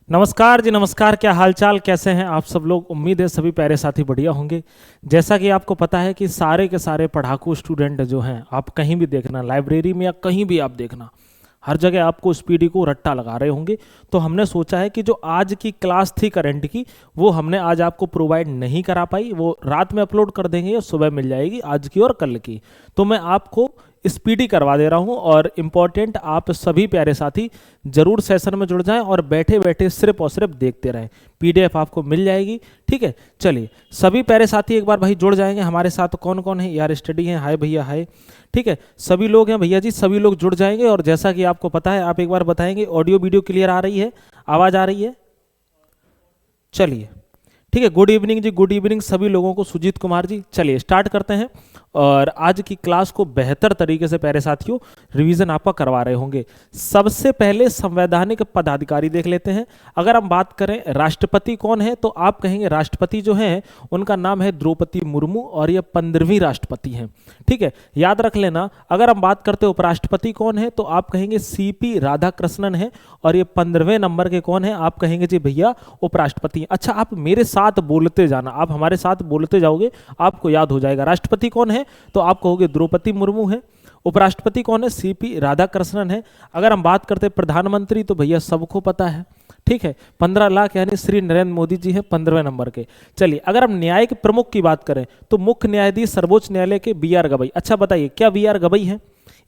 नमस्कार जी, नमस्कार। क्या हालचाल, कैसे हैं आप सब लोग। उम्मीद है सभी प्यारे साथी बढ़िया होंगे। जैसा कि आपको पता है कि सारे के सारे पढ़ाकू स्टूडेंट जो हैं, आप कहीं भी देखना, लाइब्रेरी में या कहीं भी आप देखना, हर जगह आपको स्पीडी को रट्टा लगा रहे होंगे। तो हमने सोचा है कि जो आज की क्लास थी करंट की, वो हमने आज आपको प्रोवाइड नहीं करा पाई, वो रात में अपलोड कर देंगे या सुबह मिल जाएगी, आज की और कल की। तो मैं आपको स्पीडी करवा दे रहा हूं। और इम्पॉर्टेंट, आप सभी प्यारे साथी जरूर सेशन में जुड़ जाएं और बैठे बैठे सिर्फ और सिर्फ देखते रहें। पीडीएफ आपको मिल जाएगी, ठीक है। चलिए, सभी प्यारे साथी एक बार भाई जुड़ जाएंगे हमारे साथ। कौन कौन है यार? स्टडी है, हाय भैया, हाय। ठीक है, सभी लोग हैं भैया जी, सभी लोग जुड़ जाएंगे। और जैसा कि आपको पता है, आप एक बार बताएंगे ऑडियो वीडियो क्लियर आ रही है, आवाज आ रही है? चलिए, ठीक है। गुड इवनिंग जी, गुड इवनिंग सभी लोगों को। सुजीत कुमार जी, चलिए स्टार्ट करते हैं। और आज की क्लास को बेहतर तरीके से प्यारे साथियों रिवीजन आपका करवा रहे होंगे। सबसे पहले संवैधानिक पदाधिकारी देख लेते हैं। अगर हम बात करें राष्ट्रपति कौन है, तो आप कहेंगे राष्ट्रपति जो है उनका नाम है द्रौपदी मुर्मू, और ये 15वीं राष्ट्रपति हैं, ठीक है, याद रख लेना। अगर हम बात करते हैं उपराष्ट्रपति कौन है, तो आप कहेंगे सीपी राधाकृष्णन है, और ये 15वें नंबर के कौन है, आप कहेंगे जी भैया उपराष्ट्रपति। अच्छा, आप मेरे साथ बोलते जाना, आप हमारे साथ बोलते जाओगे, आपको याद हो जाएगा। राष्ट्रपति कौन है, तो आप कहोगे द्रौपदी मुर्मू है। उपराष्ट्रपति कौन है, सीपी राधाकृष्णन है। अगर हम बात करते हैं प्रधानमंत्री, तो भैया सबको पता है, ठीक है, 15 लाख यानी श्री नरेंद्र मोदी जी हैं 15वें नंबर के। चलिए, अगर हम न्यायिक प्रमुख की बात करें, तो मुख्य न्यायाधीश सर्वोच्च न्यायालय के बी.आर. गवई। अच्छा बताइए, क्या बी.आर. गवई है?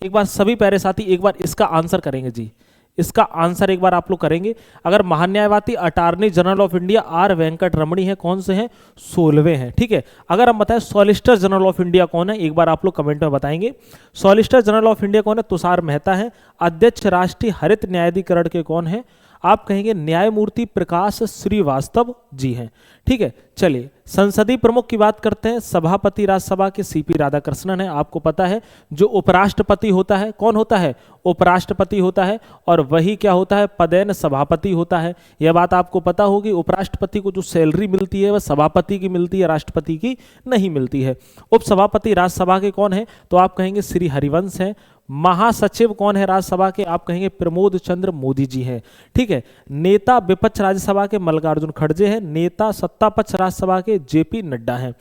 एक बार सभी प्यारे साथी एक बार इसका आंसर करेंगे जी, इसका आंसर एक बार आप लोग करेंगे। अगर महान्यायवादी attorney general of India R Venkataramani है, कौन से हैं? 16वें हैं, ठीक है। अगर हम बताएं सॉलिसिटर जनरल ऑफ इंडिया कौन है, एक बार आप लोग कमेंट में बताएंगे। सॉलिसिटर जनरल ऑफ इंडिया कौन है? तुषार मेहता है। अध्यक्ष राष्ट्रीय हरित न्यायाधिकरण के कौन है? आप कहेंगे न्यायमूर्ति प्रकाश श्रीवास्तव जी हैं, ठीक है। चलिए, संसदीय प्रमुख की बात करते हैं। सभापति राज्यसभा के सीपी राधाकृष्णन है। आपको पता है जो उपराष्ट्रपति होता है, कौन होता है? उपराष्ट्रपति होता है। और वही क्या होता है? पदेन सभापति होता है। यह बात आपको पता होगी। उपराष्ट्रपति को जो सैलरी मिलती है वह सभापति की मिलती है, राष्ट्रपति की नहीं मिलती है। उपसभापति राज्यसभा के कौन है, तो आप कहेंगे श्री हरिवंश हैं। महासचिव कौन है राज्यसभा के, आप कहेंगे प्रमोद चंद्र मोदी जी हैं, ठीक है। नेता विपक्ष राज्यसभा के मल्लिकार्जुन खड़गे हैं। नेता सत्ता पक्ष राज्यसभा के जेपी नड्डा हैं,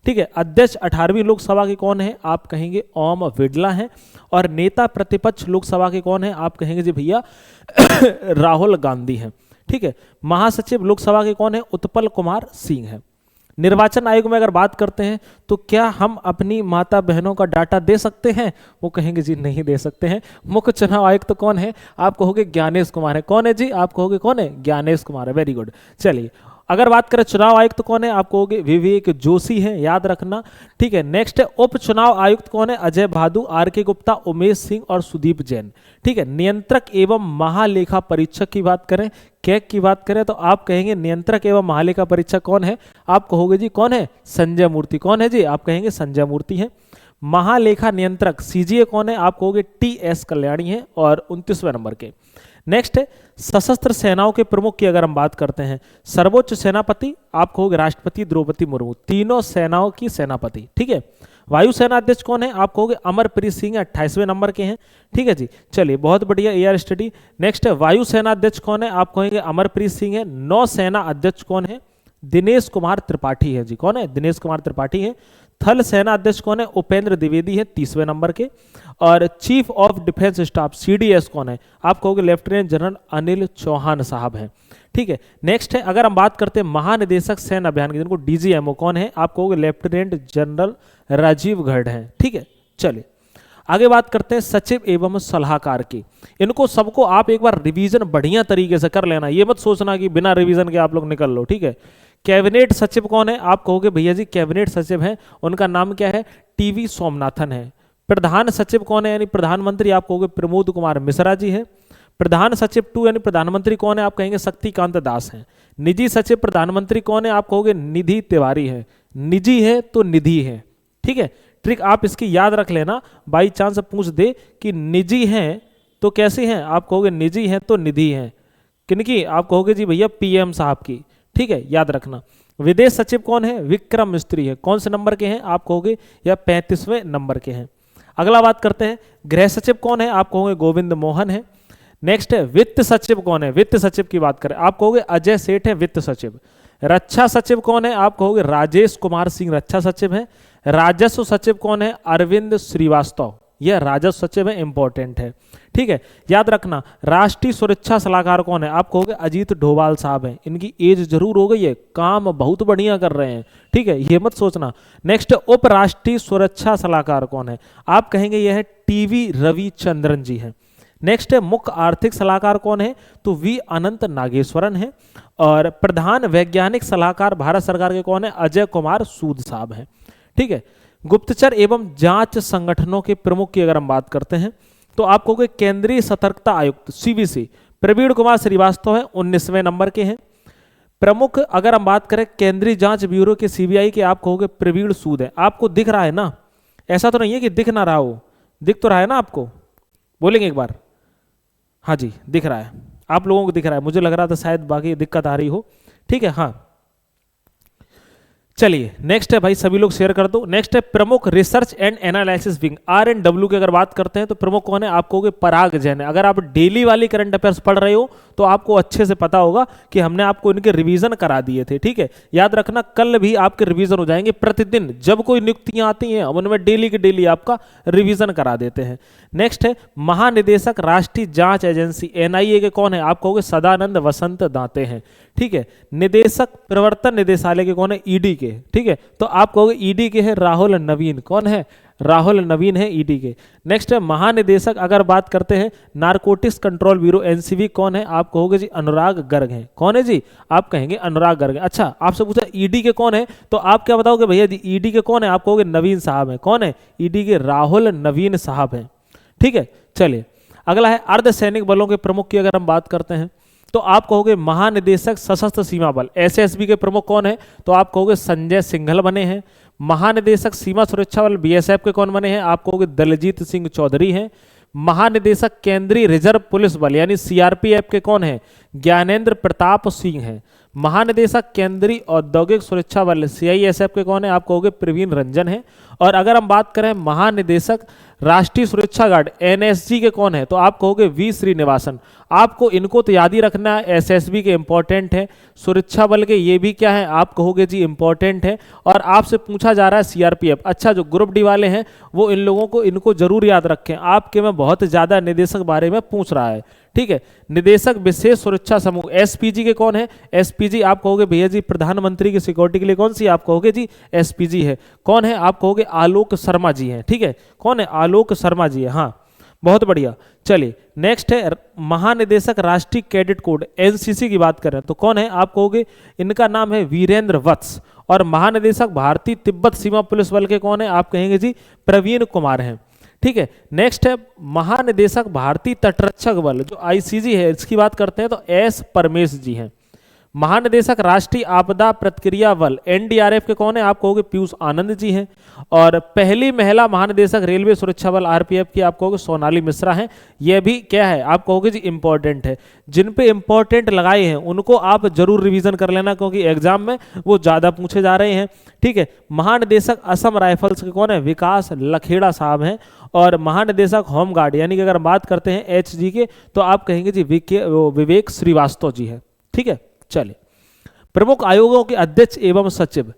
ठीक है। अध्यक्ष 18वीं लोकसभा के कौन है, आप कहेंगे ओम बिड़ला हैं। और नेता प्रतिपक्ष लोकसभा के कौन है, आप कहेंगे जी भैया राहुल गांधी हैं, ठीक है। महासचिव लोकसभा के कौन है, उत्पल कुमार सिंह है। निर्वाचन आयोग में अगर बात करते हैं, तो क्या हम अपनी माता बहनों का डाटा दे सकते हैं, वो कहेंगे जी नहीं दे सकते हैं। मुख्य चुनाव आयुक्त तो कौन है, आप कहोगे ज्ञानेश कुमार है। कौन है जी, आप कहोगे कौन है? ज्ञानेश कुमार है, वेरी गुड। चलिए, अगर बात करें चुनाव आयुक्त तो कौन है, आप कहोगे विवेक जोशी है, याद रखना, ठीक है। नेक्स्ट है उप चुनाव आयुक्त कौन है? अजय भादु, आर के गुप्ता, उमेश सिंह और सुदीप जैन, ठीक है। नियंत्रक एवं महालेखा परीक्षक की बात करें, कैग की बात करें, तो आप कहेंगे नियंत्रक एवं महालेखा परीक्षक कौन है, आप कहोगे जी कौन है? संजय मूर्ति। कौन है जी, आप कहेंगे संजय मूर्ति है। महालेखा नियंत्रक सीजीए कौन है, आप कहोगे टी.एस. कल्याणी है, और 29वें नंबर के। नेक्स्ट है सशस्त्र सेनाओं के प्रमुख की अगर हम बात करते हैं, सर्वोच्च सेनापति आप कहोगे राष्ट्रपति द्रौपदी मुर्मू, तीनों सेनाओं की सेनापति, ठीक है। वायुसेना अध्यक्ष कौन है, आप कहोगे अमरप्रीत सिंह, 28वें नंबर के हैं, ठीक है जी। चलिए, बहुत बढ़िया एआर स्टडी। नेक्स्ट है वायुसेना अध्यक्ष कौन है, आप कहेंगे अमरप्रीत सिंह है। नौसेना अध्यक्ष कौन है? दिनेश कुमार त्रिपाठी है जी। कौन है? दिनेश कुमार त्रिपाठी है। थल सेना अध्यक्ष कौन है? उपेंद्र द्विवेदी है, 30वें नंबर के। और chief of defence staff CDS कौन है, आप कहोगे लेफ्टिनेंट जनरल अनिल चौहान साहब हैं, ठीक है। नेक्स्ट है अगर हम बात करते हैं महानिदेशक सैन्य अभियान के, जिनको डीजीएमओ कौन है, आप कहोगे लेफ्टिनेंट जनरल राजीव गर्ग हैं, ठीक है। चलिए, आगे बात करते हैं सचिव एवं सलाहकार की। इनको सबको आप एक बार रिवीजन बढ़िया तरीके से कर लेना, ये मत सोचना कि बिना रिवीजन के आप लोग निकल लो, ठीक है। कैबिनेट सचिव कौन है, आप कहोगे भैया जी कैबिनेट सचिव हैं, उनका नाम क्या है? टीवी सोमनाथन है। प्रधान सचिव कौन है, यानी प्रधानमंत्री, आप कहोगे प्रमोद कुमार मिश्रा जी है। प्रधान सचिव 2 यानी प्रधानमंत्री कौन है, आप कहेंगे शक्तिकांत दास हैं। निजी सचिव प्रधानमंत्री कौन है, आप कहोगे निधि तिवारी है। निजी है तो निधि है, ठीक है। ट्रिक आप इसकी याद रख लेना, बाई चांस पूछ दे कि निजी हैं तो कैसे हैं, आप कहोगे निजी हैं तो निधि हैं। किनकी? आप कहोगे जी भैया पीएम साहब की, ठीक है, याद रखना। विदेश सचिव कौन है? विक्रम मिस्त्री है। कौन से नंबर के हैं, आप कहोगे या 35वें नंबर के हैं। अगला बात करते हैं गृह सचिव कौन है, आप कहोगे गोविंद मोहन है। नेक्स्ट है वित्त सचिव कौन है? वित्त सचिव की बात करें आप कहोगे अजय सेठ है वित्त सचिव। रक्षा सचिव कौन है? आप कहोगे राजेश कुमार सिंह रक्षा सचिव है। राजस्व सचिव कौन है? अरविंद श्रीवास्तव, यह राजस्व सचिव है, इंपॉर्टेंट है। ठीक है, याद रखना। राष्ट्रीय सुरक्षा सलाहकार कौन है? आप कहोगे अजीत डोभाल साहब हैं। इनकी एज जरूर हो गई है, काम बहुत बढ़िया कर रहे हैं, ठीक है, ये मत सोचना। नेक्स्ट, उप राष्ट्रीय सुरक्षा सलाहकार कौन है? आप कहेंगे यह है टीवी रविचंद्रन जी हैं। नेक्स्ट है मुख्य आर्थिक सलाहकार कौन है? तो वी अनंत नागेश्वरन है। और प्रधान वैज्ञानिक सलाहकार भारत सरकार के कौन है? अजय कुमार सूद साहब हैं। ठीक है, गुप्तचर एवं जांच संगठनों के प्रमुख की अगर हम बात करते हैं तो आप कहोगे केंद्रीय सतर्कता आयुक्त सीवीसी प्रवीण कुमार श्रीवास्तव है, 19वें नंबर के हैं। प्रमुख अगर हम बात करें केंद्रीय जांच ब्यूरो के सीबीआई के, आप कहोगे प्रवीण सूद है। आपको दिख रहा है ना? ऐसा तो नहीं है कि दिख ना रहा हो, दिख तो रहा है ना आपको? बोलेंगे एक बार? हाँ जी, दिख रहा है, आप लोगों को दिख रहा है। मुझे लग रहा था शायद बाकी दिक्कत आ रही हो। ठीक है, हाँ चलिए नेक्स्ट है भाई, सभी लोग शेयर कर दो। नेक्स्ट है प्रमुख research and analysis wing RNW की अगर बात करते हैं तो प्रमुख कौन है? आप कहोगे पराग जैन है। अगर आप डेली वाली करंट अफेयर्स पढ़ रहे हो तो आपको अच्छे से पता होगा कि हमने आपको इनके रिवीजन करा दिए थे। ठीक है, याद रखना कल भी आपके रिवीजन हो जाएंगे। प्रतिदिन जब कोई नियुक्तियां आती हैं उनमें डेली के डेली आपका रिवीजन करा देते हैं। नेक्स्ट है महानिदेशक राष्ट्रीय जांच एजेंसी NIA के कौन है? आप कहोगे सदानंद वसंत दाते हैं। ठीक है, निदेशक प्रवर्तन निदेशालय के कौन है? ED के। ठीक है, तो आप कहोगे ED के है राहुल नवीन। कौन है? राहुल नवीन है ED के। नेक्स्ट है महानिदेशक अगर बात करते हैं नारकोटिक्स कंट्रोल ब्यूरो NCB, कौन है? आप कहोगे जी अनुराग गर्ग हैं। कौन है जी? आप कहेंगे अनुराग गर्ग। अच्छा, आपसे पूछा ED के कौन है तो आप क्या बताओगे भैया जी? ED के कौन है? आप कहोगे नवीन साहब है। कौन है? ED के राहुल नवीन साहब हैं। ठीक है, चलिए अगला है अर्धसैनिक बलों के प्रमुख की अगर हम बात करते हैं तो आप कहोगे महानिदेशक सशस्त्र सीमा बल SSB के प्रमुख कौन है? तो आप कहोगे संजय सिंघल बने हैं। महानिदेशक सीमा सुरक्षा बल BSF के कौन बने हैं? आप कहोगे दलजीत सिंह चौधरी हैं। महानिदेशक केंद्रीय रिजर्व पुलिस बल यानी CRPF के कौन है? ज्ञानेंद्र प्रताप सिंह हैं। महानिदेशक केंद्रीय औद्योगिक सुरक्षा बल CISF के कौन है? आप कहोगे प्रवीण रंजन है। और अगर हम बात करें महानिदेशक राष्ट्रीय सुरक्षा गार्ड NSG के कौन है? तो आप कहोगे V श्रीनिवासन। आपको इनको तो याद ही रखना है, SSB के इंपॉर्टेंट है, सुरक्षा बल के ये भी क्या है? आप कहोगे जी इंपॉर्टेंट है। और आपसे पूछा जा रहा है CRPF। अच्छा, जो ग्रुप डी वाले हैं वो इन लोगों को इनको जरूर याद रखें, आपके में बहुत ज्यादा निदेशक बारे में पूछ रहा है। ठीक है, निदेशक विशेष सुरक्षा समूह SPG के कौन है? SPG आप कहोगे भैया जी प्रधानमंत्री की सिक्योरिटी के लिए कौन सी? आप कहोगे जी SPG है। कौन है? आप कहोगे आलोक शर्मा जी हैं। ठीक है, कौन है? आलोक शर्मा जी है। हाँ, बहुत बढ़िया। चलिए नेक्स्ट है महानिदेशक राष्ट्रीय कैडेट कोड NCC की बात करें तो कौन है? आप कहोगे इनका नाम है वीरेंद्र वत्स। और महानिदेशक भारतीय तिब्बत सीमा पुलिस बल के कौन है? आप कहेंगे जी प्रवीण कुमार हैं। ठीक है, नेक्स्ट है महानिदेशक भारतीय तटरक्षक बल जो ICG है, इसकी बात करते हैं तो S परमेश जी हैं। महानिदेशक राष्ट्रीय आपदा प्रतिक्रिया बल NDRF के कौन है? आप कहोगे पीयूष आनंद जी हैं। और पहली महिला महानिदेशक रेलवे सुरक्षा बल RPF की आप कहोगे सोनाली मिश्रा हैं। यह भी क्या है? आप कहोगे जी इंपॉर्टेंट है। जिन पे इंपॉर्टेंट लगाए हैं उनको आप जरूर रिवीजन कर लेना क्योंकि एग्जाम में वो ज्यादा पूछे जा रहे हैं। ठीक है, महानिदेशक असम राइफल्स के कौन है? विकास लखेड़ा साहब हैं। और महानिदेशक होमगार्ड यानी कि अगर बात करते हैं HG के तो आप कहेंगे जी विवेक श्रीवास्तव जी है। ठीक है, चलिए प्रमुख आयोगों के अध्यक्ष एवं सचिव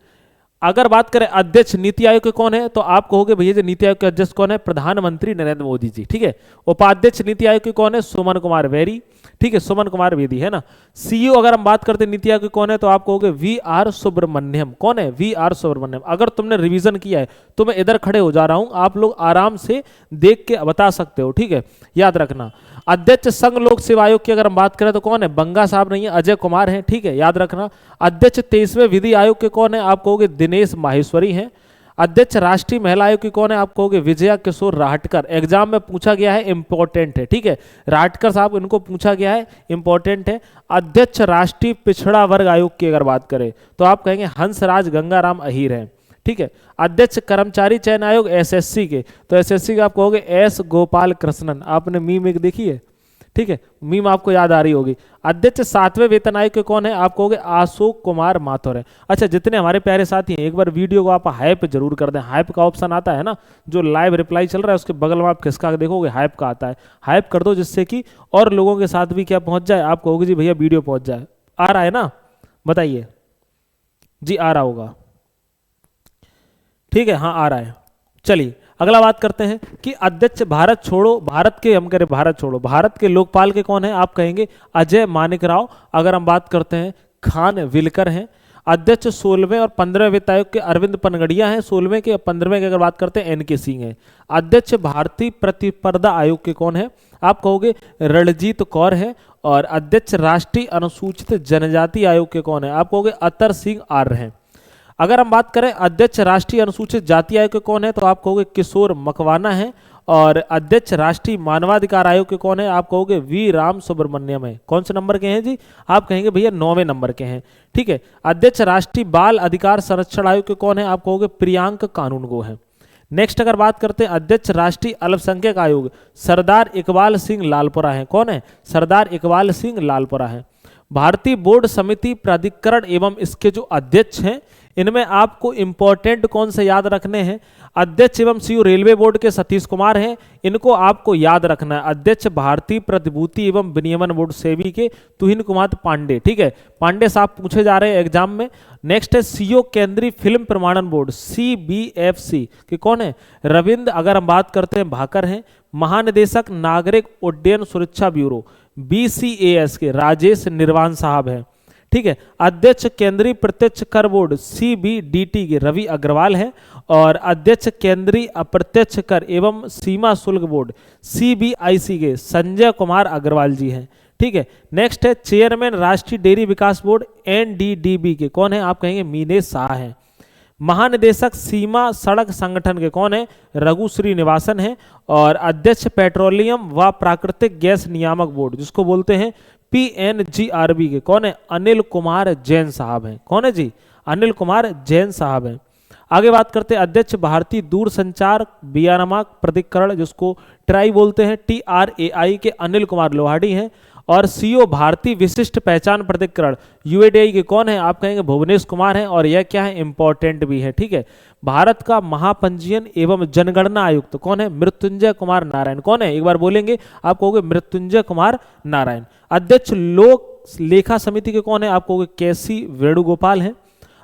अगर बात करें अध्यक्ष नीति आयोग के कौन है? तो आप कहोगे भैया जी नीति आयोग के अध्यक्ष कौन है? प्रधानमंत्री नरेंद्र मोदी जी। ठीक है, उपाध्यक्ष नीति आयोग के कौन है? सुमन कुमार बेरी। ठीक है, सुमन कुमार बेदी है ना। CEO अगर हम बात करते हैं नीति आयोग के कौन है? तो आप कहोगे VR सुब्रमण्यम। कौन है? VR सुब्रमण्यम। अगर तुमने रिवीजन किया है तो मैं इधर खड़े हो जा रहा हूं, आप लोग आराम से देख के बता सकते हो। ठीक है, याद रखना। अध्यक्ष संघ लोक सेवा आयोग की अगर हम बात करें तो कौन है? बंगा साहब नहीं है, अजय कुमार हैं। ठीक है, याद रखना। अध्यक्ष 23वें विधि आयोग के कौन है? आप कहोगे दिनेश माहेश्वरी हैं। अध्यक्ष राष्ट्रीय महिला आयोग की कौन है? आप कहोगे विजया किशोर राहटकर। एग्जाम में पूछा गया है, इंपॉर्टेंट है। ठीक है, राहटकर साहब इनको पूछा गया है, इंपॉर्टेंट है। अध्यक्ष राष्ट्रीय पिछड़ा वर्ग आयोग की अगर बात करें तो आप कहेंगे हंसराज गंगाराम अहीर हैं। ठीक है, अध्यक्ष कर्मचारी चयन आयोग SSC के तो SSC के आप कहोगे S गोपाल कृष्णन। आपने मीम एक देखी है? ठीक है, मीम आपको याद आ रही होगी। अध्यक्ष 7वें वेतन आयोग के कौन है? आप कहोगे अशोक कुमार माथुर है। अच्छा, जितने हमारे प्यारे साथी हैं, एक बार वीडियो को आप हाइप जरूर कर दें। हाइप का ऑप्शन आता है ना, जो लाइव रिप्लाई चल रहा है उसके बगल में आप खिसका के देखोगे हाइप का आता है। हाइप कर दो जिससे कि और लोगों के साथ भी क्या पहुंच जाए, आप कहोगे जी भैया वीडियो पहुंच जाए। आ रहा है ना, बताइए जी, आ रहा होगा, ठीक है, हाँ आ रहा है। चलिए अगला बात करते हैं कि अध्यक्ष भारत छोड़ो, भारत के, हम कह रहे भारत छोड़ो, भारत के लोकपाल के कौन है? आप कहेंगे अजय मानिक राव। अगर हम बात करते हैं खान विलकर हैं। अध्यक्ष 16वें और 15वें वित्त आयोग के अरविंद पनगड़िया हैं। 16वें के, 15वें के अगर बात करते हैं एन के सिंह है। अध्यक्ष भारतीय प्रतिस्पर्धा आयोग के कौन है? आप कहोगे रणजीत कौर है। और अध्यक्ष राष्ट्रीय अनुसूचित जनजाति आयोग के कौन है? आप कहोगे अतर सिंह आर्य हैं। अगर हम बात करें अध्यक्ष राष्ट्रीय अनुसूचित जाति आयोग के कौन है, तो आप कहोगे किशोर मकवाना है। और अध्यक्ष राष्ट्रीय मानवाधिकार आयोग के कौन है? आप कहोगे वी राम सुब्रमण्यम है। कौन से नंबर के हैं जी? आप कहेंगे भैया 9वें नंबर के हैं, ठीक है। अध्यक्ष राष्ट्रीय बाल अधिकार संरक्षण आयोग के कौन है? आप कहोगे प्रियांक कानूनगो है। नेक्स्ट अगर बात करते हैं अध्यक्ष राष्ट्रीय अल्पसंख्यक आयोग, सरदार इकबाल सिंह लालपुरा है। कौन है? सरदार इकबाल सिंह लालपुरा है। भारतीय बोर्ड समिति प्राधिकरण एवं इसके जो अध्यक्ष हैं, इनमें आपको इंपॉर्टेंट कौन से याद रखने हैं? अध्यक्ष एवं सीईओ रेलवे बोर्ड के सतीश कुमार हैं, इनको आपको याद रखना है। अध्यक्ष भारतीय प्रतिभूति एवं विनियमन बोर्ड सेबी के तुहिन कुमार पांडे, ठीक है, पांडे साहब पूछे जा रहे हैं एग्जाम में। नेक्स्ट है सीईओ केंद्रीय फिल्म प्रमाणन बोर्ड CBFC के कौन है? रविंद्र, अगर हम बात करते हैं भाकर हैं। महानिदेशक नागरिक उड्डयन सुरक्षा ब्यूरो BCAS के राजेश निर्वाण साहब हैं, ठीक है। अध्यक्ष केंद्रीय प्रत्यक्ष कर बोर्ड CBDT के रवि अग्रवाल है। और अध्यक्ष केंद्रीय अप्रत्यक्ष कर एवं सीमा शुल्क बोर्ड CBIC के संजय कुमार अग्रवाल जी हैं, ठीक है। नेक्स्ट है चेयरमैन राष्ट्रीय डेयरी विकास बोर्ड NDDB के कौन है? आप कहेंगे मीनेश शाह हैं। महानिदेशक सीमा सड़क संगठन के कौन है? रघु श्रीनिवासन है। और अध्यक्ष पेट्रोलियम व प्राकृतिक गैस नियामक बोर्ड जिसको बोलते हैं PNGRB के कौन है? अनिल कुमार जैन साहब हैं। कौन है जी? अनिल कुमार जैन साहब हैं। आगे बात करते हैं अध्यक्ष भारतीय दूरसंचार विनियामक प्राधिकरण जिसको ट्राई बोलते हैं TRAI के अनिल कुमार लोहाड़ी हैं। और सीईओ भारतीय विशिष्ट पहचान प्राधिकरण UADI के कौन है? आप कहेंगे भुवनेश कुमार हैं। और यह क्या है? इंपॉर्टेंट भी है, ठीक है। भारत का महापंजीयन एवं जनगणना आयुक्त कौन है? मृत्युंजय कुमार नारायण। कौन है? एक बार बोलेंगे आप कहोगे मृत्युंजय कुमार नारायण। अध्यक्ष लोक लेखा समिति के कौन है? आप कहोगे KC वेणुगोपाल हैं।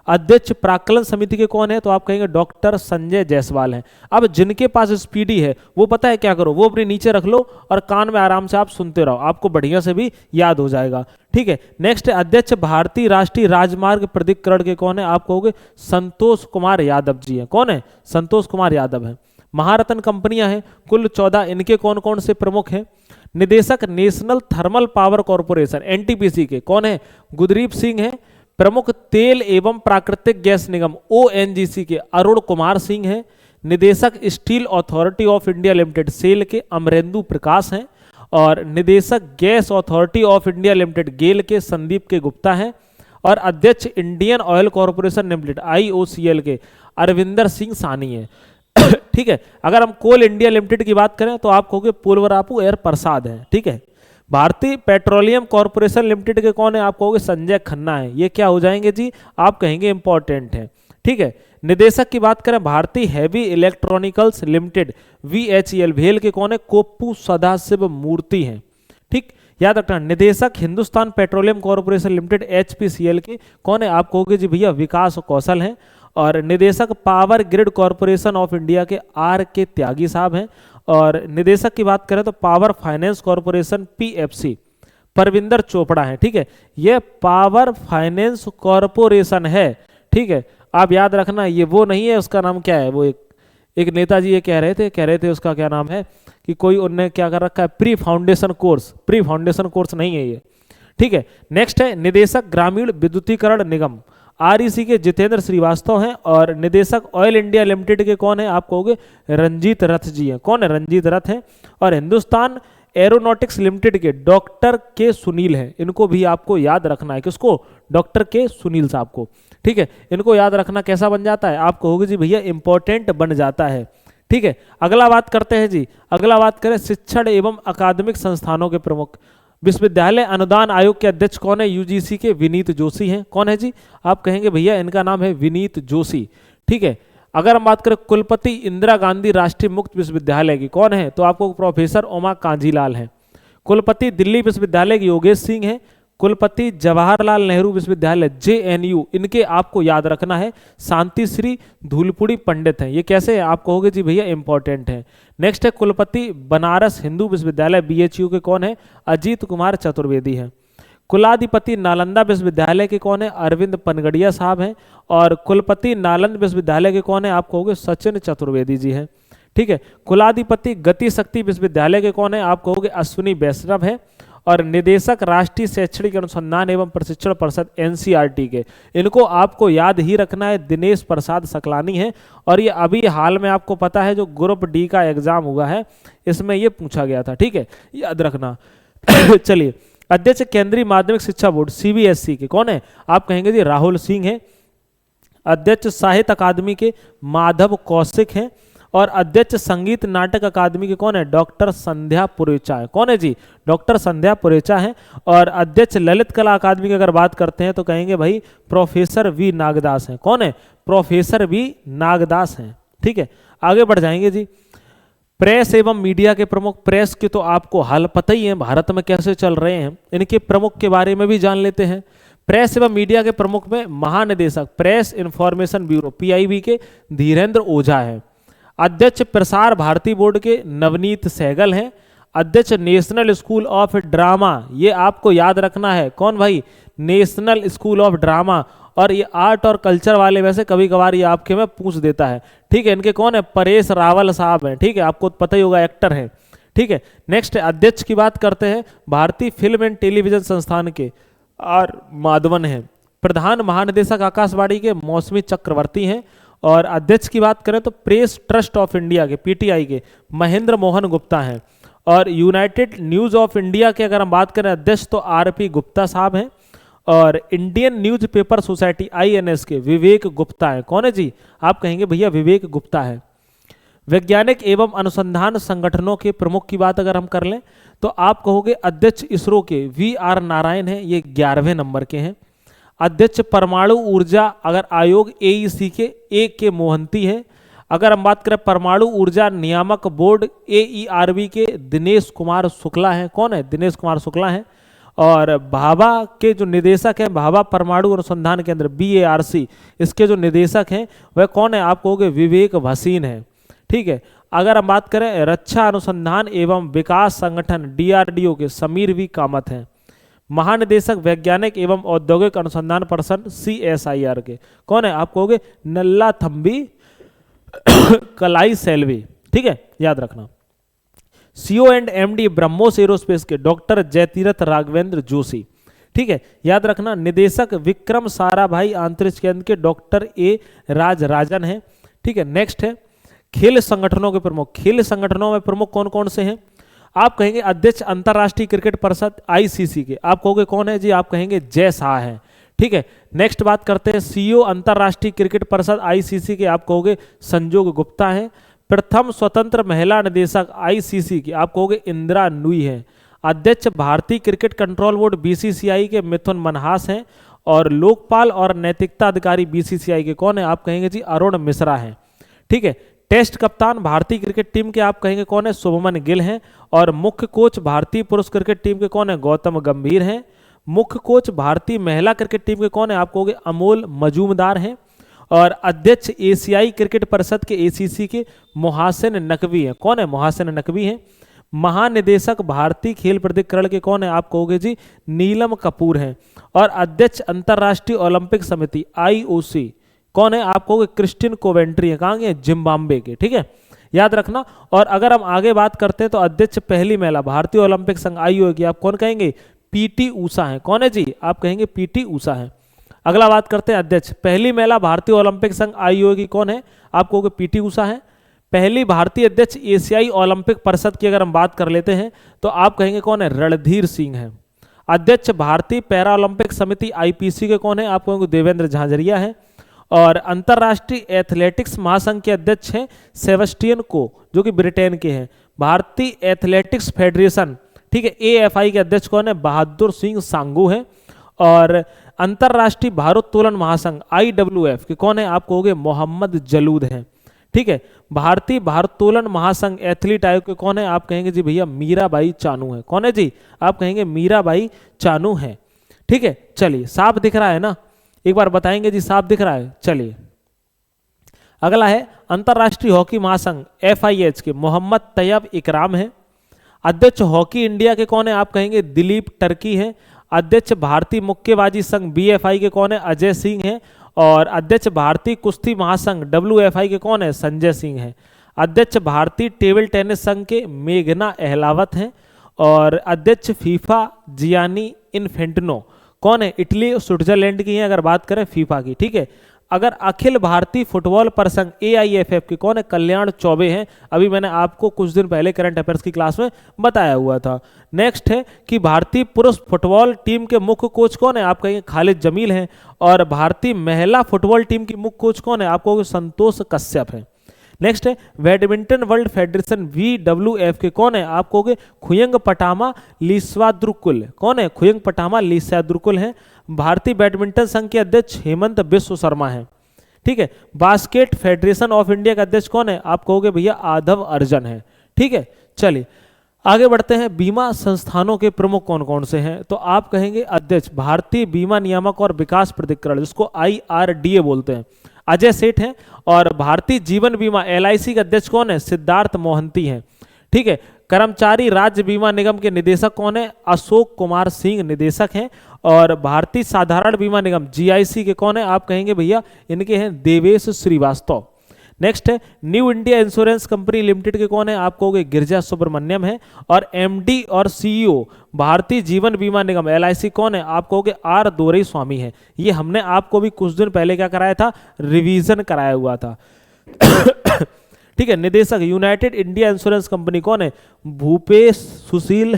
अध्यक्ष प्राक्कलन समिति के कौन है? तो आप कहेंगे डॉक्टर संजय जायसवाल हैं। अब जिनके पास स्पीडी है वो पता है क्या करो, वो अपने नीचे रख लो और कान में आराम से आप सुनते रहो, आपको बढ़िया से भी याद हो जाएगा, ठीक है। नेक्स्ट है अध्यक्ष भारतीय राष्ट्रीय राजमार्ग प्राधिकरण के कौन है? आप कहोगे संतोष कुमार यादव जी हैं। कौन है? संतोष कुमार यादव है। महारत्न कंपनियां हैं कुल 14, इनके कौन कौन से प्रमुख हैं? निदेशक national thermal power corporation NTPC के कौन है? गुरदीप सिंह है। प्रमुख तेल एवं प्राकृतिक गैस निगम ONGC के अरुण कुमार सिंह हैं। निदेशक steel authority of India limited SAIL के अमरेंदु प्रकाश हैं। और निदेशक gas authority of India limited GAIL के संदीप के गुप्ता हैं। और अध्यक्ष Indian oil corporation limited IOCL के अरविंदर सिंह सानी हैं, ठीक है। अगर हम कोल इंडिया लिमिटेड की बात करें तो आप कहोगे पुलवरापू एयर प्रसाद है, ठीक है। भारतीय पेट्रोलियम कॉर्पोरेशन लिमिटेड के कौन है? आप कहोगे संजय खन्ना है। ये क्या हो जाएंगे जी? आप कहेंगे इंपॉर्टेंट है, ठीक है। निदेशक की बात करें भारतीय हैवी इलेक्ट्रॉनिकल्स लिमिटेड VHEL भेल के कौन है? कोप्पू सदाशिव मूर्ति हैं, ठीक, याद रखना। निदेशक Hindustan petroleum corporation limited HPCL के कौन है? आप कहोगे जी भैया विकास कौशल हैं। और निदेशक power grid corporation of India के RK त्यागी साहब हैं। और निदेशक की बात करें तो power finance corporation PFC Parvinder Chopra है, ठीक है। यह पावर फाइनेंस कॉर्पोरेशन है, ठीक है। आप याद रखना ये वो नहीं है, उसका नाम क्या है? वो एक नेताजी ये कह रहे थे उसका क्या नाम है कि कोई उनने क्या कर रखा है? प्री फाउंडेशन कोर्स नहीं है ये, ठीक है। नेक्स्ट है निदेशक ग्रामीण विद्युतीकरण निगम REC के जितेंद्र श्रीवास्तव हैं। और निदेशक ऑयल इंडिया लिमिटेड के कौन है? आप कहोगे रंजीत रथ जी हैं। कौन है? रंजीत रथ हैं। और हिंदुस्तान एरोनॉटिक्स लिमिटेड के डॉक्टर के सुनील हैं। इनको भी आपको याद रखना है। किसको? डॉक्टर के सुनील साहब को, ठीक है। इनको याद रखना कैसा बन जाता है? आप कहोगे जी भैया इंपॉर्टेंट बन जाता है, ठीक है। अगला बात करते हैं जी, अगला बात करें शिक्षण एवं अकादमिक संस्थानों के प्रमुख। विश्वविद्यालय अनुदान आयोग के अध्यक्ष कौन है? यूजीसी के विनीत जोशी हैं। कौन है जी? आप कहेंगे भैया इनका नाम है विनीत जोशी। ठीक है। अगर हम बात करें कुलपति इंदिरा गांधी राष्ट्रीय मुक्त विश्वविद्यालय की, कौन है? तो आपको प्रोफेसर उमा कांजीलाल है। कुलपति दिल्ली विश्वविद्यालय के योगेश सिंह है। कुलपति जवाहरलाल नेहरू विश्वविद्यालय जेएनयू, इनके आपको याद रखना है शांति श्री धूलपुड़ी पंडित हैं। ये कैसे है? आप कहोगे जी भैया इंपॉर्टेंट है। नेक्स्ट है कुलपति बनारस हिंदू विश्वविद्यालय बीएचयू के कौन है? अजीत कुमार चतुर्वेदी है। कुलाधिपति नालंदा विश्वविद्यालय के कौन है? अरविंद पनगड़िया साहब हैं। और कुलपति नालंद विश्वविद्यालय के कौन है? आप कहोगे सचिन चतुर्वेदी जी हैं। ठीक है। कुलाधिपति गति शक्ति विश्वविद्यालय के कौन है? आप कहोगे अश्विनी वैष्णव है। और निदेशक राष्ट्रीय शैक्षणिक अनुसंधान एवं प्रशिक्षण परिषद एनसीईआरटी के, इनको आपको याद ही रखना है, दिनेश प्रसाद सकलानी है। और ये अभी हाल में आपको पता है जो ग्रुप डी का एग्जाम हुआ है इसमें ये पूछा गया था। ठीक है, याद रखना। चलिए, अध्यक्ष केंद्रीय माध्यमिक शिक्षा बोर्ड सीबीएसई के कौन है? आप कहेंगे जी राहुल सिंह है। अध्यक्ष साहित्य अकादमी के माधव कौशिक हैं। और अध्यक्ष संगीत नाटक अकादमी के कौन है? डॉक्टर संध्या पुरेचा है। कौन है जी? डॉक्टर संध्या पुरेचा है। और अध्यक्ष ललित कला अकादमी की अगर बात करते हैं तो कहेंगे भाई प्रोफेसर वी नागदास हैं। कौन है? प्रोफेसर वी नागदास हैं। ठीक है, आगे बढ़ जाएंगे जी। प्रेस एवं मीडिया के प्रमुख, प्रेस के तो आपको हाल पता ही है भारत में कैसे चल रहे हैं, इनके प्रमुख के बारे में भी जान लेते हैं। प्रेस एवं मीडिया के प्रमुख में महानिदेशक प्रेस इंफॉर्मेशन ब्यूरो पीआईबी के धीरेन्द्र ओझा है। अध्यक्ष प्रसार भारती बोर्ड के नवनीत सहगल हैं। अध्यक्ष नेशनल स्कूल ऑफ ड्रामा, ये आपको याद रखना है। कौन भाई? National school of drama. और ये आर्ट और कल्चर वाले वैसे कभी कभार ये आपके में पूछ देता है। ठीक है, इनके कौन है? परेश रावल साहब हैं। ठीक है, आपको पता ही होगा, एक्टर हैं। ठीक है। नेक्स्ट अध्यक्ष की बात करते हैं, भारतीय फिल्म एंड टेलीविजन संस्थान के आर माधवन हैं। प्रधान महानिदेशक आकाशवाणी के मौसमी चक्रवर्ती हैं। और अध्यक्ष की बात करें तो प्रेस ट्रस्ट ऑफ इंडिया के पीटीआई के महेंद्र मोहन गुप्ता हैं। और यूनाइटेड न्यूज ऑफ इंडिया के अगर हम बात करें अध्यक्ष तो आरपी गुप्ता साहब हैं। और इंडियन न्यूज़पेपर सोसाइटी आईएनएस के विवेक गुप्ता हैं। कौन है जी? आप कहेंगे भैया विवेक गुप्ता है। वैज्ञानिक एवं अनुसंधान संगठनों के प्रमुख की बात अगर हम कर लें तो आप कहोगे अध्यक्ष इसरो के वी आर नारायण हैं, ये 11वें नंबर के हैं। अध्यक्ष परमाणु ऊर्जा अगर आयोग एईसी के ए के मोहंती है। अगर हम बात करें परमाणु ऊर्जा नियामक बोर्ड एईआरबी के दिनेश कुमार शुक्ला हैं। कौन है? दिनेश कुमार शुक्ला हैं। और भाभा के जो निदेशक हैं, भाभा परमाणु अनुसंधान केंद्र बीएआरसी, इसके जो निदेशक हैं वह कौन है? आप कहोगे विवेक भसीन है। ठीक है। अगर हम बात करें रक्षा अनुसंधान एवं विकास संगठन डीआरडीओ के समीर वी कामत हैं। महानिदेशक वैज्ञानिक एवं औद्योगिक अनुसंधान परिषद सीएसआईआर के कौन है? आप कहोगे नल्ला थम्बी कलाई सेल्वी। ठीक है, याद रखना। CO and MD BrahMos aerospace के डॉक्टर जयतीरथ राघवेंद्र जोशी। ठीक है, याद रखना। निदेशक विक्रम साराभाई अंतरिक्ष केंद्र के डॉक्टर ए राजराजन हैं। ठीक है। नेक्स्ट है खेल संगठनों के प्रमुख। खेल संगठनों में प्रमुख कौन कौन से हैं? आप कहेंगे अध्यक्ष अंतर्राष्ट्रीय क्रिकेट परिषद आईसीसी के, आप कहोगे कौन है जी? आप कहेंगे जय शाह हैं। ठीक है। नेक्स्ट बात करते हैं सीईओ अंतर्राष्ट्रीय क्रिकेट परिषद आईसीसी के, आप कहोगे संजोग गुप्ता हैं। प्रथम स्वतंत्र महिला निदेशक आईसीसी की, आप कहोगे इंदिरा नुई है। अध्यक्ष भारतीय क्रिकेट कंट्रोल बोर्ड बीसीसीआई के मिथुन मनहास हैं। और लोकपाल और नैतिकता अधिकारी बीसीसीआई के कौन है? आप कहेंगे जी अरुण मिश्रा हैं। ठीक है। टेस्ट कप्तान भारतीय क्रिकेट टीम के आप कहेंगे कौन है? शुभमन गिल हैं। और मुख्य कोच भारतीय पुरुष क्रिकेट टीम के कौन है? गौतम गंभीर हैं। मुख्य कोच भारतीय महिला क्रिकेट टीम के कौन है? आप कहोगे अमोल मजूमदार हैं। और अध्यक्ष एशियाई क्रिकेट परिषद के एसीसी के मोहसिन नकवी हैं। कौन है? मोहसिन नकवी हैं। महानिदेशक भारतीय खेल प्राधिकरण के कौन है? आप कहोगे जी नीलम कपूर हैं। और अध्यक्ष अंतर्राष्ट्रीय ओलंपिक समिति आईओसी कौन है? आप कहोगे क्रिस्टिन कोवेंट्री है। कहाँ के? जिम्बाब्वे के। ठीक है, याद रखना। और अगर हम आगे बात करते हैं तो अध्यक्ष पहली महिला भारतीय ओलंपिक संघ आईओए की आप कौन कहेंगे? पीटी ऊषा है। कौन है जी? आप कहेंगे पीटी ऊषा है। अगला बात करते हैं अध्यक्ष पहली महिला भारतीय ओलंपिक संघ आईओए की कौन है? आप कहोगे पीटी ऊषा है। पहली भारतीय अध्यक्ष एशियाई ओलंपिक परिषद की अगर हम बात कर लेते हैं तो आप कहेंगे कौन है? रणधीर सिंह है। अध्यक्ष भारतीय पैरा ओलंपिक समिति आईपीसी के कौन है? आप कहोगे देवेंद्र झांझरिया है। और अंतरराष्ट्रीय एथलेटिक्स महासंघ के अध्यक्ष हैं सेबेस्टियन को, जो कि ब्रिटेन के हैं। भारतीय एथलेटिक्स फेडरेशन, ठीक है, AFI के अध्यक्ष कौन है? बहादुर सिंह सांगू हैं। और अंतरराष्ट्रीय भारोत्तोलन महासंघ IWF के कौन है? आप कहोगे मोहम्मद जलूद हैं। ठीक है, भारतीय भारोत्तोलन महासंघ एथलीट आयोग के कौन है? आप कहेंगे जी भैया मीराबाई चानू है। कौन है जी? आप कहेंगे मीराबाई चानू है। ठीक है, चलिए साफ दिख रहा है ना? एक बार बताएंगे जी, साफ दिख रहा है? चलिए अगला है अंतरराष्ट्रीय हॉकी महासंघ FIH के मोहम्मद तैयब इकराम है। अध्यक्ष हॉकी इंडिया के कौन है? आप कहेंगे दिलीप टर्की है। अध्यक्ष भारतीय मुक्केबाजी संघ BFI के कौन है? अजय सिंह है। और अध्यक्ष भारतीय कुश्ती महासंघ WFI के कौन है? संजय सिंह है। अध्यक्ष भारतीय टेबल टेनिस संघ के मेघना अहलावत हैं। और अध्यक्ष फीफा जियानी इन्फेंटिनो कौन है? इटली स्विट्जरलैंड की है अगर बात करें फीफा की। ठीक है, अगर अखिल भारतीय फुटबॉल परिसंघ AIFF के कौन है? कल्याण चौबे हैं। अभी मैंने आपको कुछ दिन पहले करंट अफेयर्स की क्लास में बताया हुआ था। नेक्स्ट है कि भारतीय पुरुष फुटबॉल टीम के मुख्य कोच कौन है? आप कहेंगे खालिद जमील हैं। और भारतीय महिला फुटबॉल टीम की मुख्य कोच कौन है? आप कहोगे संतोष कश्यप है। नेक्स्ट है बैडमिंटन वर्ल्ड फेडरेशन BWF के कौन है? आप कहोगे खुयंग पटामा लीस्वाद्रुकुल। कौन है? खुयंग पटामा लीस्वाद्रुकुल है। भारतीय बैडमिंटन संघ के अध्यक्ष हेमंत बिश्व शर्मा है। ठीक है, बास्केट फेडरेशन ऑफ इंडिया का अध्यक्ष कौन है? आप कहोगे भैया आधव अर्जन है। ठीक है, चलिए आगे बढ़ते हैं। बीमा संस्थानों के प्रमुख कौन कौन से हैं? तो आप कहेंगे अध्यक्ष भारतीय बीमा नियामक और विकास प्राधिकरण, जिसको IRDA बोलते हैं, अजय सेठ हैं। और भारतीय जीवन बीमा LIC के अध्यक्ष कौन है? सिद्धार्थ मोहंती हैं। ठीक है, कर्मचारी राज्य बीमा निगम के निदेशक कौन है? अशोक कुमार सिंह निदेशक हैं। और भारतीय साधारण बीमा निगम GIC के कौन है? आप कहेंगे भैया इनके हैं देवेश श्रीवास्तव। नेक्स्ट है new India insurance company limited के कौन है? आप कहोगे गिरिजा सुब्रमण्यम है। और MD और CEO भारतीय जीवन बीमा निगम LIC कौन है? आप कहोगे R दोरई स्वामी है। ये हमने आपको भी कुछ दिन पहले क्या कराया था? रिवीजन कराया हुआ था। ठीक है, निदेशक यूनाइटेड इंडिया इंश्योरेंस कंपनी कौन है? भूपेश सुशील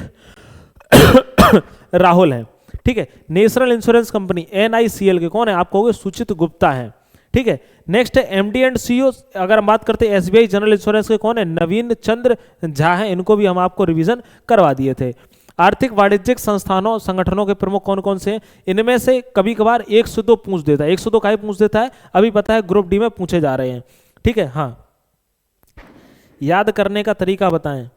राहुल है। ठीक है, नेशनल इंश्योरेंस कंपनी NICL के कौन है? आप कहोगे सुचित गुप्ता है। ठीक है, नेक्स्ट है MD एंड CEO अगर हम बात करते हैं SBI जनरल इंश्योरेंस के कौन है? नवीन चंद्र झा हैं। इनको भी हम आपको रिवीजन करवा दिए थे। आर्थिक वाणिज्यिक संस्थानों संगठनों के प्रमुख कौन कौन से हैं? इनमें से कभी कभार 1 से 2 पूछ देता है। 1 से 2 का पूछ देता है, अभी पता है ग्रुप डी में पूछे जा रहे हैं। ठीक है, हाँ याद करने का तरीका बताएं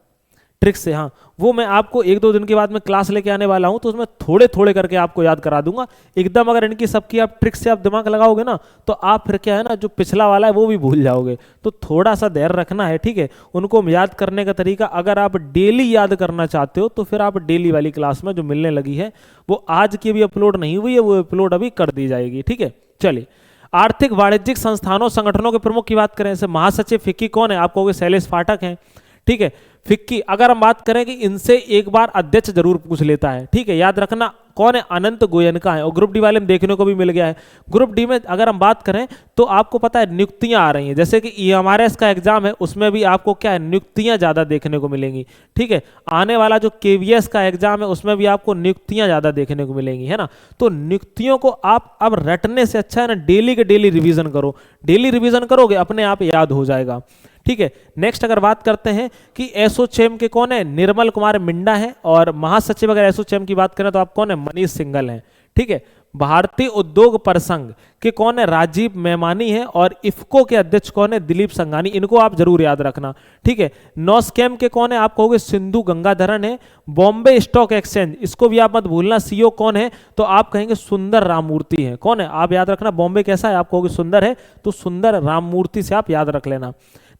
ट्रिक से। हाँ वो मैं आपको 1-2 दिन के बाद में क्लास लेके आने वाला हूं, तो उसमें थोड़े थोड़े करके आपको याद करा दूंगा एकदम। अगर इनकी सबकी आप ट्रिक से आप दिमाग लगाओगे ना, तो आप फिर क्या है ना, जो पिछला वाला है वो भी भूल जाओगे। तो थोड़ा सा धैर्य रखना है। ठीक है, उनको याद करने का तरीका अगर आप डेली याद करना चाहते हो तो फिर आप डेली वाली क्लास में जो मिलने लगी है वो आज की भी अपलोड नहीं हुई है, वो अपलोड अभी कर दी जाएगी। ठीक है, चलिए आर्थिक वाणिज्यिक संस्थानों संगठनों के प्रमुख की बात करें, जैसे महासचिव फिक्की कौन है? आप कहोगे शैलेश फाटक हैं। ठीक है, फिक्की अगर हम बात करें कि इनसे एक बार अध्यक्ष जरूर पूछ लेता है। ठीक है, याद रखना कौन है? अनंत गोयनका है। और ग्रुप डी वाले में देखने को भी मिल गया है। ग्रुप डी में अगर हम बात करें तो आपको पता है नियुक्तियां आ रही हैं, जैसे कि EMRS का एग्जाम है उसमें भी आपको क्या है, नियुक्तियां ज्यादा देखने को मिलेंगी। ठीक है, आने वाला जो KVS का एग्जाम है उसमें भी आपको नियुक्तियां ज्यादा देखने को मिलेंगी, है ना। तो नियुक्तियों को आप अब रटने से अच्छा है ना डेली के डेली रिविजन करो। डेली रिविजन करोगे अपने आप याद हो जाएगा। ठीक है, नेक्स्ट अगर बात करते हैं कि एसोचैम के कौन है? निर्मल कुमार मिंडा है। और महासचिव अगर एसोचैम की बात करें तो आप कौन है? मनीष सिंघल हैं। ठीक है, भारतीय उद्योग परिसंघ के कौन है? राजीव मेमानी है। और इफ्को के अध्यक्ष कौन है? दिलीप संघानी। इनको आप जरूर याद रखना। ठीक है, नॉस्कैम के कौन है? आप कहोगे सिंधु गंगाधरन है। बॉम्बे स्टॉक एक्सचेंज, इसको भी आप मत भूलना, CEO कौन है? तो आप कहेंगे सुंदर राममूर्ति है। कौन है? आप याद रखना। बॉम्बे कैसा है? आप कहोगे सुंदर है, तो सुंदर राममूर्ति से आप याद रख लेना।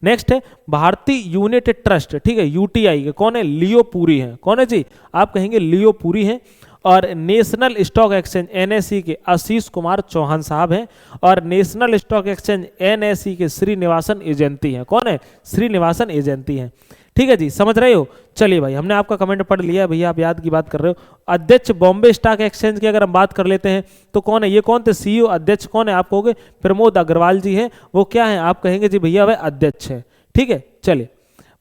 नेक्स्ट है भारतीय यूनिट ट्रस्ट। ठीक है, UTI के कौन है? लियो पुरी है। कौन है जी? आप कहेंगे लियो पुरी है। और नेशनल स्टॉक एक्सचेंज NSE के आशीष कुमार चौहान साहब हैं। और नेशनल स्टॉक एक्सचेंज NSE के श्रीनिवासन एजेंती हैं। कौन है? श्रीनिवासन एजेंती हैं। ठीक है जी, समझ रहे हो। चलिए भाई, हमने आपका कमेंट पढ़ लिया भैया, आप याद की बात कर रहे हो। अध्यक्ष बॉम्बे स्टॉक एक्सचेंज की अगर हम बात कर लेते हैं तो कौन है? ये कौन थे? CEO अध्यक्ष कौन है? आप कहोगे प्रमोद अग्रवाल जी हैं। वो क्या है? आप कहेंगे जी भैया वह अध्यक्ष है। ठीक है, चलिए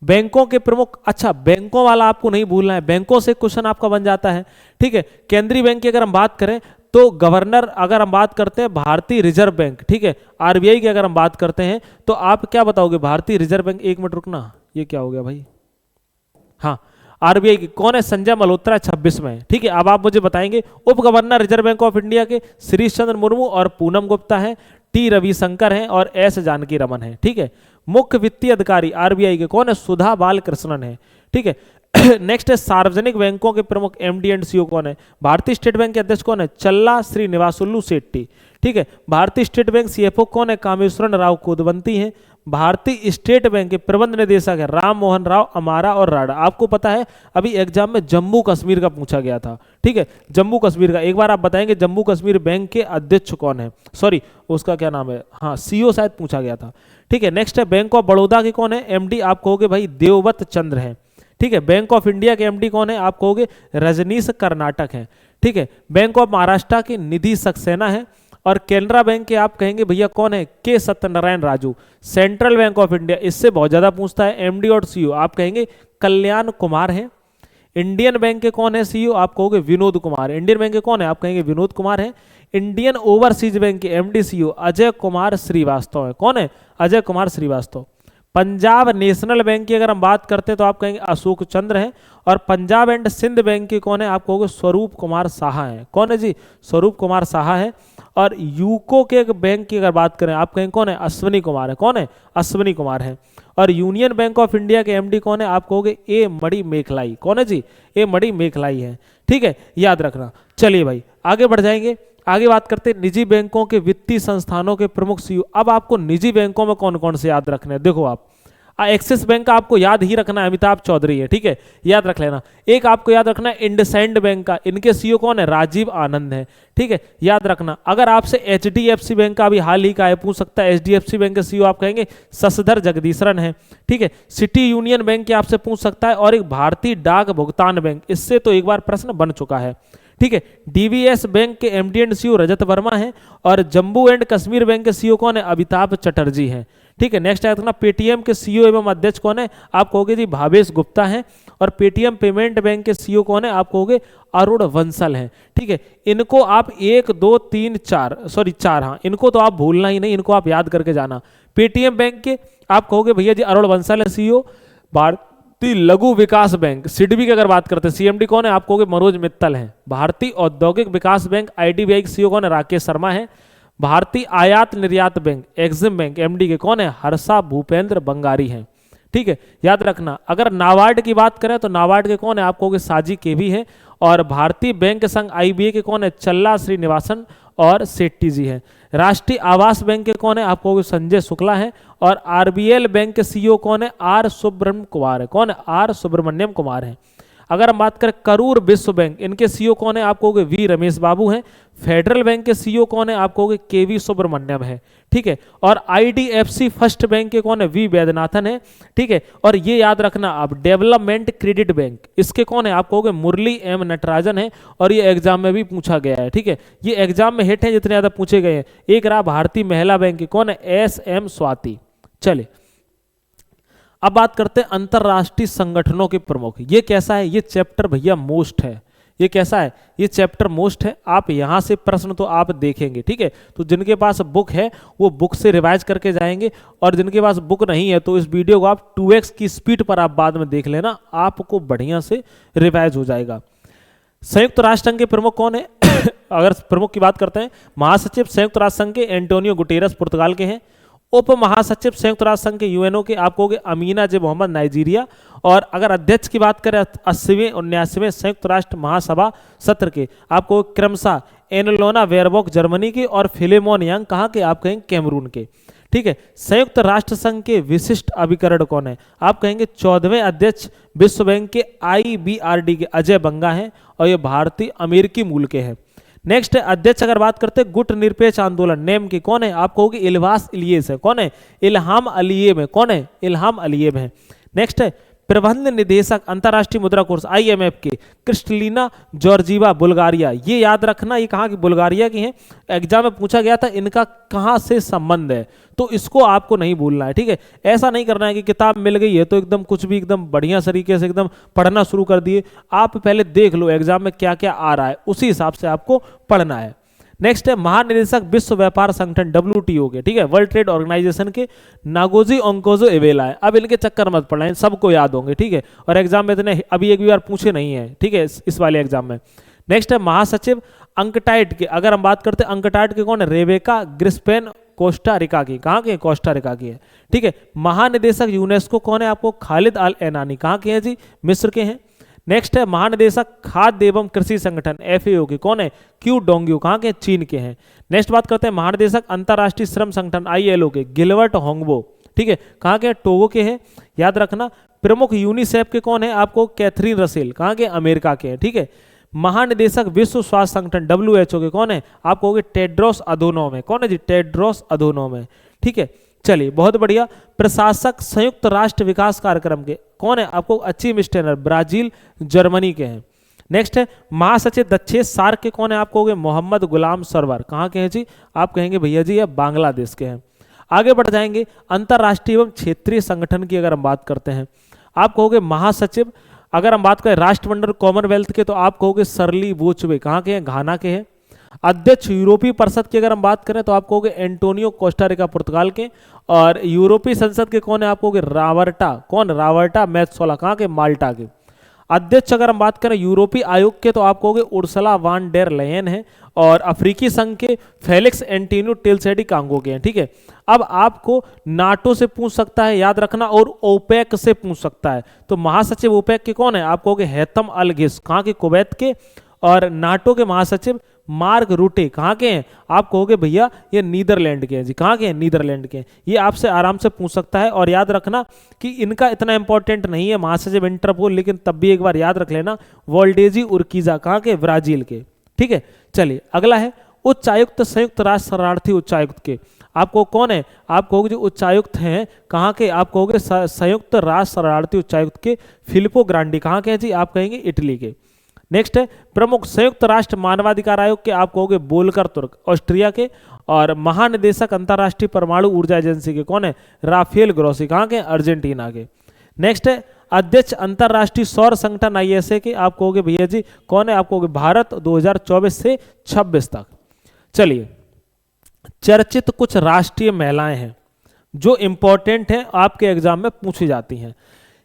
बैंकों के प्रमुख, अच्छा बैंकों वाला आपको नहीं भूलना है, बैंकों से क्वेश्चन आपका बन जाता है। ठीक है, केंद्रीय बैंक की अगर हम बात करें तो गवर्नर अगर हम बात करते हैं भारतीय रिजर्व बैंक, ठीक है, आरबीआई की अगर हम बात करते हैं तो आप क्या बताओगे? भारतीय रिजर्व बैंक, एक मिनट रुकना, ये क्या हो गया भाई, हाँ आरबीआई की कौन है? संजय मल्होत्रा 26 में, ठीक है। अब आप मुझे बताएंगे उप governor reserve bank of India के श्रीश चंद्र मुर्मू और पूनम गुप्ता है, टी रविशंकर हैं और एस जानकी रमन है, ठीक है। मुख्य वित्तीय अधिकारी आरबीआई के कौन है? सुधा बालकृष्णन है, ठीक है। नेक्स्ट है सार्वजनिक बैंकों के प्रमुख एमडी एंड सीईओ कौन है? भारतीय स्टेट बैंक के अध्यक्ष कौन है? चल्ला श्रीनिवासुलु शेट्टी, ठीक है। भारतीय स्टेट बैंक सीएफओ कौन है? कामेश्वरन राव कोदवंती हैं। भारतीय स्टेट बैंक के प्रबंध निदेशक है राम मोहन राव अमारा और राडा। आपको पता है अभी एग्जाम में जम्मू कश्मीर का पूछा गया था, ठीक है, जम्मू कश्मीर का। एक बार आप बताएंगे जम्मू कश्मीर बैंक के अध्यक्ष कौन है? सॉरी उसका क्या नाम है, हाँ सीईओ शायद पूछा गया था, ठीक है। नेक्स्ट है बैंक ऑफ बड़ौदा के कौन है एमडी? आप कहोगे भाई देवव्रत चंद्र है, ठीक है। बैंक ऑफ इंडिया के एमडी कौन है? आप कहोगे रजनीश कर्नाटक है, ठीक है। बैंक ऑफ महाराष्ट्र की निधि सक्सेना है। और कैनरा बैंक के आप कहेंगे भैया कौन है? के Satyanarayan Raju. Central bank of India, इससे बहुत ज्यादा पूछता है, एमडी और सीईओ आप कहेंगे कल्याण कुमार है। इंडियन बैंक के कौन है सीईओ? आप कहोगे विनोद कुमार। इंडियन बैंक के कौन है? आप कहेंगे विनोद कुमार है। इंडियन ओवरसीज बैंक के एमडी सीईओ अजय कुमार श्रीवास्तव है। कौन है? अजय कुमार श्रीवास्तव। पंजाब नेशनल बैंक की अगर हम बात करते हैं तो आप कहेंगे अशोक चंद्र है। और पंजाब एंड सिंध बैंक के कौन है? आप कहोगे स्वरूप कुमार साहा है। कौन है जी? स्वरूप कुमार साहा है। और यूको के बैंक की अगर बात करें आप कहेंगे कौन है? अश्विनी कुमार है। कौन है? अश्विनी कुमार है। और यूनियन बैंक ऑफ इंडिया के एमडी कौन है? आप कहोगे ए मणि मेखलाई। कौन है जी? ए मणि मेखलाई है, ठीक है, याद रखना। चलिए भाई आगे बढ़ जाएंगे, आगे बात करते हैं निजी बैंकों के वित्तीय संस्थानों के प्रमुख सीईओ। अब आपको निजी बैंकों में कौन कौन से याद रखने हैं, देखो आप एक्सिस बैंक का आपको याद ही रखना है, अमिताभ चौधरी है, ठीक है, याद रख लेना। एक आपको याद रखना है इंडसइंड बैंक का, इनके सीईओ कौन है? राजीव आनंद है, ठीक है, याद रखना। अगर आपसे एचडीएफसी बैंक का भी हाल ही का है पूछ सकता है, एचडीएफसी बैंक के सीईओ आप कहेंगे शशधर जगदीशरन है, ठीक है। सिटी यूनियन बैंक के आपसे पूछ सकता है। और एक भारतीय डाक भुगतान बैंक, इससे तो एक बार प्रश्न बन चुका है, ठीक है। डीवीएस बैंक के एमडी एंड सीईओ रजत वर्मा है। और जम्मू एंड कश्मीर बैंक के सीईओ कौन है? अमिताभ चटर्जी हैं, ठीक है। नेक्स्ट आया था ना पेटीएम के सीईओ एवं अध्यक्ष कौन है? आप कहोगे जी भावेश गुप्ता हैं। और पेटीएम पेमेंट बैंक के सीईओ कौन है? आप कहोगे अरुण वंसल हैं, ठीक है। इनको आप 1 2 3 4 सॉरी 4, हाँ इनको तो आप भूलना ही नहीं, इनको आप याद करके जाना। पेटीएम बैंक के आप कहोगे भैया जी अरुण वंसल है सीईओ। भारतीय लघु विकास बैंक सिडबी की अगर बात करते हैं सीएमडी कौन है? आप कहोगे मनोज मित्तल हैं। भारतीय औद्योगिक विकास बैंक आईडीबीआई के सीईओ कौन है? राकेश शर्मा है। भारतीय आयात निर्यात बैंक एग्जिम बैंक एमडी के कौन है? हर्षा भूपेंद्र बंगारी हैं, ठीक है, याद रखना। अगर नाबार्ड की बात करें तो नाबार्ड के कौन है? आप कहोगे साजी के भी है। और भारतीय बैंक संघ आईबीए के कौन है? चल्ला श्रीनिवासन और सेट्टी जी हैं। राष्ट्रीय आवास बैंक के कौन है? आप कहोगे संजय शुक्ला है। और आरबीएल बैंक के सीईओ कौन है? आर सुब्रमण्यम कुमार है। कौन है? आर सुब्रमण्यम कुमार है। अगर हम बात करें करूर विश्व बैंक, इनके सीईओ कौन है? आप कहोगे वी रमेश बाबू हैं। फेडरल बैंक के सीईओ कौन है? आप कहोगे के वी सुब्रमण्यम है, ठीक है। और आईडीएफसी फर्स्ट बैंक के कौन है? वी वैद्यनाथन है, ठीक है। और ये याद रखना आप डेवलपमेंट क्रेडिट बैंक, इसके कौन है? आप कहोगे मुरली एम नटराजन है। और ये एग्जाम में भी पूछा गया है, ठीक है, ये एग्जाम में हिट है जितने ज्यादा पूछे गए हैं। एक रहा भारतीय महिला बैंक की कौन है? S M Swati. चले अब बात करते हैं अंतरराष्ट्रीय संगठनों के प्रमुख। ये कैसा है? ये चैप्टर भैया मोस्ट है। ये कैसा है? ये चैप्टर मोस्ट है। आप यहां से प्रश्न तो आप देखेंगे, ठीक है। तो जिनके पास बुक है वो बुक से रिवाइज करके जाएंगे। और जिनके पास बुक नहीं है तो इस वीडियो को आप 2x की स्पीड पर आप बाद में देख लेना, आपको बढ़िया से रिवाइज हो जाएगा। संयुक्त राष्ट्र संघ के प्रमुख कौन है? अगर प्रमुख की बात करते हैं, महासचिव संयुक्त राष्ट्र संघ के एंटोनियो गुटेरस पुर्तगाल के हैं। उप महासचिव संयुक्त राष्ट्र संघ के यूएनओ के आप कहोगे अमीना जे मोहम्मद नाइजीरिया। और अगर अध्यक्ष की बात करें 80वें 79वें संयुक्त राष्ट्र महासभा सत्र के आप कहोगे क्रमशः एनलोना वेरबॉक जर्मनी के और फिलेमोन यांग कहाँ के? आप कहेंगे कैमरून के, ठीक है। संयुक्त राष्ट्र संघ के विशिष्ट अभिकरण कौन है? आप कहेंगे 14वें अध्यक्ष विश्व बैंक के IBRD के अजय बंगा हैं। और ये भारतीय अमेरिकी मूल के हैं। नेक्स्ट अध्यक्ष अगर बात करते हैं गुट निरपेक्ष आंदोलन नेम के कौन है? आप कहोगे इल्हास इलियस है। कौन है? इल्हाम अलियेव है। कौन है? इल्हाम अलियेव है। नेक्स्ट है प्रबंध निदेशक अंतर्राष्ट्रीय मुद्रा कोष IMF के क्रिस्टलिना जॉर्जीवा बुल्गारिया। ये याद रखना, ये कहाँ की? बुल्गारिया की हैं। एग्जाम में पूछा गया था इनका कहाँ से संबंध है, तो इसको आपको नहीं भूलना है, ठीक है। ऐसा नहीं करना है कि किताब मिल गई है तो एकदम कुछ भी एकदम बढ़िया तरीके से एकदम पढ़ना शुरू कर दिए। आप पहले देख लो एग्जाम में क्या क्या आ रहा है, उसी हिसाब से आपको पढ़ना है। नेक्स्ट है महानिदेशक विश्व व्यापार संगठन WTO के, ठीक है, वर्ल्ड ट्रेड ऑर्गेनाइजेशन के नागोजी ओंकोजो इवेला है। अब इनके चक्कर मत पड़ना, सबको याद होंगे, ठीक है, और एग्जाम में इतने अभी एक भी बार पूछे नहीं है, ठीक है, इस वाले एग्जाम में। नेक्स्ट है महासचिव अंकटाइड के, अगर हम बात करते हैं अंकटाइड के कौन है, रेबेका ग्रिस्पेन कोस्टा रिका की, कहाँ के, कोस्टा रिका की है, ठीक है। महानिदेशक यूनेस्को कौन है आपको, खालिद अल एनानी, कहाँ के हैं जी, मिस्र के हैं। नेक्स्ट है महानिदेशक खाद्य एवं कृषि संगठन FAO की, कौन है, क्यू डोंग्यू, कहाँ के, चीन के हैं। नेक्स्ट बात करते हैं महानिदेशक अंतरराष्ट्रीय श्रम संगठन ILO के गिलबर्ट होंगबो, ठीक है, कहाँ के, टोगो के हैं, याद रखना। प्रमुख यूनिसेफ के कौन है आपको, कैथरीन रसेल, कहाँ के, अमेरिका के हैं, ठीक है। महानिदेशक विश्व स्वास्थ्य संगठन WHO के कौन है, आप कहोगे टेड्रोस अधोनोम है, कौन है जी, टेड्रोस अधोनोम है, ठीक है। चलिए बहुत बढ़िया। प्रशासक संयुक्त राष्ट्र विकास कार्यक्रम के कौन है आपको, अचीव स्टेनर, ब्राजील जर्मनी के हैं। नेक्स्ट है महासचिव दक्षेश सार्क के कौन है, आप कहोगे मोहम्मद गुलाम सरवर, कहाँ के हैं जी, आप कहेंगे भैया जी ये बांग्लादेश के हैं। आगे बढ़ जाएंगे, अंतरराष्ट्रीय एवं क्षेत्रीय संगठन की अगर हम बात करते हैं, आप कहोगे महासचिव, अगर हम बात करें राष्ट्रमंडल कॉमनवेल्थ के तो आप कहोगे सरली बोचवे, कहाँ के हैं, घाना के हैं। अध्यक्ष यूरोपीय परिषद की अगर हम बात करें तो आप कहोगे एंटोनियो कोस्टा रिका पुर्तगाल के, और यूरोपीय संसद के कौन है आप कहोगे रावर्टा, कौन, रावर्टा मैत्सोला, कहाँ के, माल्टा के। अध्यक्ष अगर हम बात करें यूरोपीय आयोग के तो आप कहोगे उर्सुला वान डेर लेयन है, और अफ्रीकी संघ के फेलिक्स एंटीनियो टेलसेडी कांगो के हैं, ठीक है। अब आपको नाटो से पूछ सकता है, याद रखना, और ओपेक से पूछ सकता है। तो महासचिव ओपेक के कौन है आप कहोगे हैतम अल घिस, कहाँ के, कुवैत के, और नाटो के महासचिव मार्क रूटे, कहाँ के हैं आप कहोगे भैया ये नीदरलैंड के हैं जी, कहाँ के हैं, नीदरलैंड के हैं। ये आपसे आराम से पूछ सकता है, और याद रखना कि इनका इतना इंपॉर्टेंट नहीं है महासचिव इंटरपोल, लेकिन तब भी एक बार याद रख लेना, वोल्डेजी उर्कीजा, कहाँ के, ब्राजील के, ठीक है। चलिए अगला है उच्चायुक्त संयुक्त राष्ट्र शरणार्थी उच्चायुक्त के, आपको कौन है आप कहोगे जो उच्चायुक्त हैं, कहाँ के, आप कहोगे संयुक्त राष्ट्र शरणार्थी उच्चायुक्त के फिलिपो ग्रांडी, कहाँ के हैं जी, आप कहेंगे इटली के। नेक्स्ट है प्रमुख संयुक्त राष्ट्र मानवाधिकार आयोग के, आप कहोगे बोलकर तुर्क, ऑस्ट्रिया के, और महानिदेशक अंतरराष्ट्रीय परमाणु ऊर्जा एजेंसी के कौन है, राफेल ग्रोसी, कहाँ के, अर्जेंटीना के। नेक्स्ट है अध्यक्ष अंतरराष्ट्रीय सौर संगठन ISA के, आप कहोगे भैया जी कौन है, आप कहोगे भारत, 2024 से 26 तक। चलिए चर्चित कुछ राष्ट्रीय महिलाएं हैं जो इंपॉर्टेंट हैं, आपके एग्जाम में पूछी जाती हैं,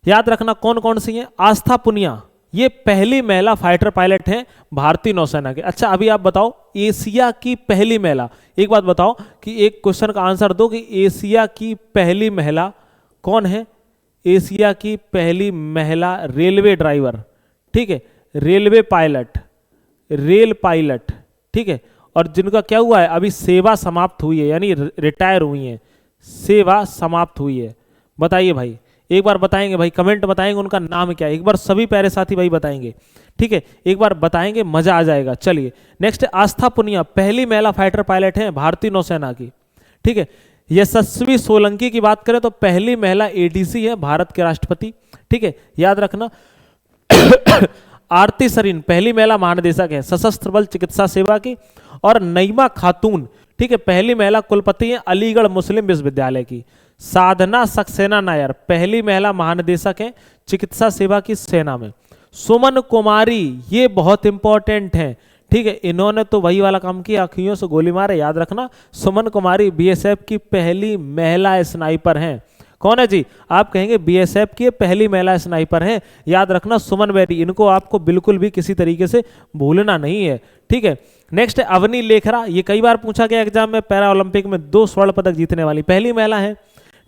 याद रखना कौन कौन सी हैं। आस्था पुनिया, ये पहली महिला फाइटर पायलट हैं भारतीय नौसेना के। अच्छा अभी आप बताओ एशिया की पहली महिला, एक बात बताओ कि एक क्वेश्चन का आंसर दो कि एशिया की पहली महिला कौन है, एशिया की पहली महिला रेलवे ड्राइवर, ठीक है, रेलवे पायलट, रेल पायलट, ठीक है, और जिनका क्या हुआ है अभी सेवा समाप्त हुई है, यानी रिटायर हुई है, सेवा समाप्त हुई है। बताइए भाई, एक बार बताएंगे भाई, कमेंट बताएंगे उनका नाम क्या है, एक बार सभी प्यारे साथी भाई बताएंगे, ठीक है, एक बार बताएंगे, मजा आ जाएगा। चलिए नेक्स्ट है आस्था पुनिया, पहली महिला फाइटर पायलट हैं भारतीय नौसेना की, ठीक है। यशस्वी सोलंकी की बात करें तो पहली महिला ADC है भारत के राष्ट्रपति, ठीक है, याद रखना। आरती सरीन पहली महिला महानिदेशक है सशस्त्र बल चिकित्सा सेवा की, और नईमा खातून, ठीक है, पहली महिला कुलपति है अलीगढ़ मुस्लिम विश्वविद्यालय की। साधना सक्सेना नायर पहली महिला महानिदेशक है चिकित्सा सेवा की सेना में। सुमन कुमारी ये बहुत इंपॉर्टेंट है, ठीक है, इन्होंने तो वही वाला काम किया, आंखियों से गोली मारे, याद रखना। सुमन कुमारी BSF की पहली महिला स्नाइपर हैं, कौन है जी, आप कहेंगे BSF की पहली महिला स्नाइपर हैं, याद रखना सुमन बेरी, इनको आपको बिल्कुल भी किसी तरीके से भूलना नहीं है, ठीक है। नेक्स्ट है अवनी लेखरा, ये कई बार पूछा गया एग्जाम में, पैरा ओलंपिक में 2 स्वर्ण पदक जीतने वाली पहली महिला है,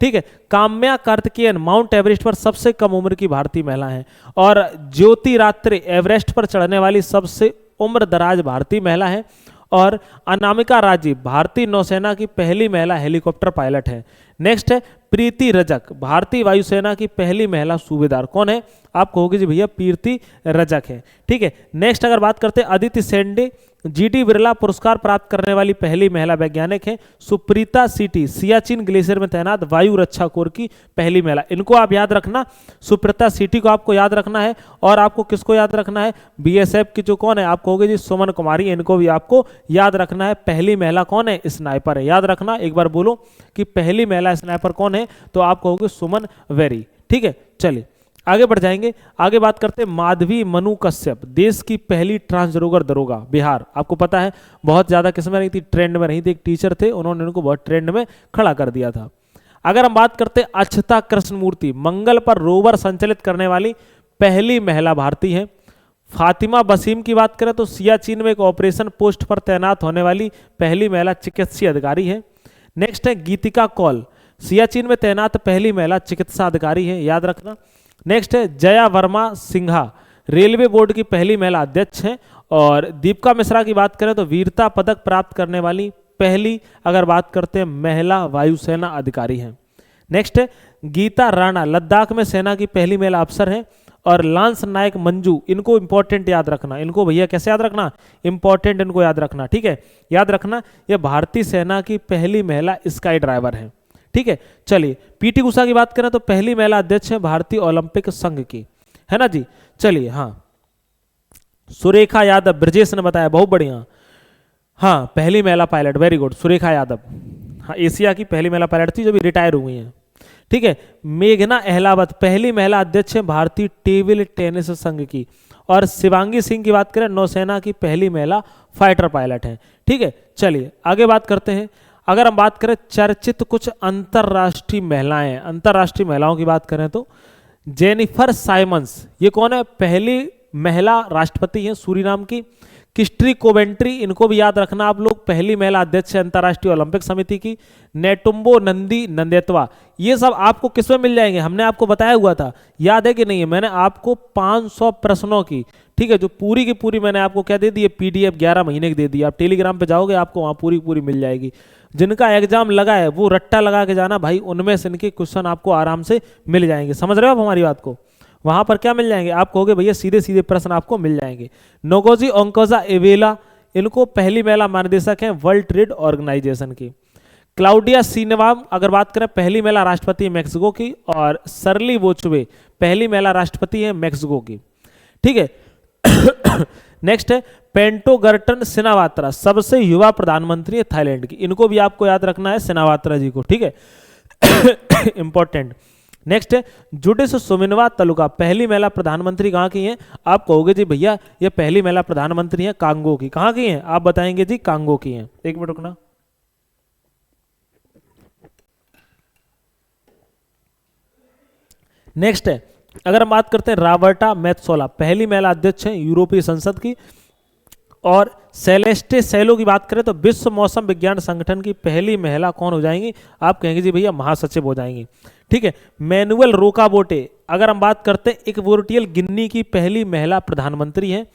ठीक है। काम्या कार्तिकेयन माउंट एवरेस्ट पर सबसे कम उम्र की भारतीय महिला है, और ज्योति रात्रे एवरेस्ट पर चढ़ने वाली सबसे उम्र दराज भारतीय महिला है, और अनामिका राजीव भारतीय नौसेना की पहली महिला हेलीकॉप्टर पायलट है। नेक्स्ट है प्रीति रजक भारतीय वायुसेना की पहली महिला सूबेदार, कौन है आप कहोगे जी भैया प्रीति रजक है, ठीक है। नेक्स्ट अगर बात करते हैं अदिति सेंडे GD बिरला पुरस्कार प्राप्त करने वाली पहली महिला वैज्ञानिक है। सुप्रीता सीटी सियाचिन ग्लेशियर में तैनात वायु रक्षा कोर की पहली महिला, इनको आप याद रखना, सुप्रीता सीटी को आपको याद रखना है, और आपको किसको याद रखना है, BSF की जो कौन है आप कहोगे जी सुमन कुमारी, इनको भी आपको याद रखना है। पहली महिला कौन है, स्नाइपर है, याद रखना, एक बार बोलो कि पहली महिला स्नाइपर कौन है, तो आप कहोगे सुमन वेरी, ठीक है। चलिए आगे बढ़ जाएंगे, आगे बात करते हैं माधवी मनु कश्यप, देश की पहली ट्रांसजेंडर दरोगा, बिहार। आपको पता है बहुत ज्यादा किस्में रही थी, ट्रेंड में रही थी, एक टीचर थे, उन्होंने उनको बहुत ट्रेंड में खड़ा कर दिया था। अगर हम बात करते हैं अक्षता कृष्णमूर्ति, मंगल पर रोवर संचालित करने वाली पहली महिला भारतीय है। फातिमा बसीम की बात करें तो सियाचिन में एक ऑपरेशन पोस्ट पर तैनात होने वाली पहली महिला चिकित्सीय अधिकारी है। नेक्स्ट है गीतिका कौल, सियाचिन में तैनात पहली महिला चिकित्सा अधिकारी है, याद रखना। नेक्स्ट है जया वर्मा सिन्हा, रेलवे बोर्ड की पहली महिला अध्यक्ष है। और दीपिका मिश्रा की बात करें तो वीरता पदक प्राप्त करने वाली पहली, अगर बात करते हैं, महिला वायुसेना अधिकारी हैं। नेक्स्ट है गीता राणा, लद्दाख में सेना की पहली महिला अफसर है। और लांस नायक मंजू, इनको इंपॉर्टेंट याद रखना, इनको भैया कैसे याद रखना, इंपॉर्टेंट इनको याद रखना, ठीक है, याद रखना, ये भारतीय सेना की पहली महिला स्काई ड्राइवर है, ठीक है। चलिए पीटी उषा की बात करें तो पहली महिला अध्यक्ष है भारतीय ओलंपिक संघ की, है ना जी। चलिए हाँ, सुरेखा यादव, ब्रजेश ने बताया, बहुत बढ़िया, हाँ पहली महिला pilot, very good, Surekha Yadav, हाँ एशिया की पहली महिला पायलट थी जो भी रिटायर हुई हैं, ठीक है। मेघना अहलावत, पहली महिला अध्यक्ष है भारतीय टेबल टेनिस संघ की। और शिवांगी सिंह की बात करें, नौसेना की पहली महिला फाइटर पायलट है, ठीक है। चलिए आगे बात करते हैं, अगर हम बात करें चर्चित कुछ अंतरराष्ट्रीय महिलाएं, अंतरराष्ट्रीय महिलाओं की बात करें तो जेनिफर साइमंस, ये कौन है, पहली महिला राष्ट्रपति हैं सूरीनाम की। किस्ट्री कोवेंट्री, इनको भी याद रखना आप लोग, पहली महिला अध्यक्ष है अंतर्राष्ट्रीय ओलंपिक समिति की। नेटुम्बो नंदी नंदेतवा, ये सब आपको किसमें मिल जाएंगे, हमने आपको बताया हुआ था, याद है कि नहीं है, मैंने आपको 500 प्रश्नों की, ठीक है, जो पूरी की पूरी मैंने आपको क्या दे दी है, पीडीएफ 11 महीने की दे दी। आप टेलीग्राम पे जाओगे आपको वहाँ पूरी पूरी मिल जाएगी। जिनका एग्जाम लगा है वो रट्टा लगा के जाना भाई, उनमें से इनके क्वेश्चन आपको आराम से मिल जाएंगे, समझ रहे हो आप हमारी बात को। वहां पर क्या मिल जाएंगे, आप कहोगे भैया सीधे सीधे प्रश्न आपको मिल जाएंगे। नोगोजी ओंकोजा एवेला, इनको पहली महिला महानिदेशक हैं वर्ल्ड ट्रेड ऑर्गेनाइजेशन की। क्लाउडिया सीनवाम, अगर बात करें, पहली महिला राष्ट्रपति है मैक्सिको की। और सरली बोचवे, पहली महिला राष्ट्रपति है मैक्सिको की, ठीक है। नेक्स्ट है पेंटोगर्टन सिनावात्रा, सबसे युवा प्रधानमंत्री है थाईलैंड की, इनको भी आपको याद रखना है, सिनावात्रा जी को, ठीक है, इंपॉर्टेंट। नेक्स्ट है जुडिस सुमिनवा तलुका, पहली महिला प्रधानमंत्री कहाँ की हैं, आप कहोगे जी भैया ये पहली महिला प्रधानमंत्री हैं कांगो की, कहाँ की हैं, आप बताएंगे जी कांगो की हैं। एक मिनट रुकना, नेक्स्ट है, अगर हम बात करते हैं रॉबर्टा मेत्सोला, पहली महिला अध्यक्ष हैं यूरोपीय संसद की। और सेलेस्टे सेलो की बात करें तो विश्व मौसम विज्ञान संगठन की पहली महिला कौन हो जाएंगी, आप कहेंगे जी भैया महासचिव हो जाएंगी, ठीक है। मैनुअल रोकाबोटे, अगर हम बात करते हैं इक्वेटोरियल गिनी की पहली महिला प्रधानमंत्री हैं।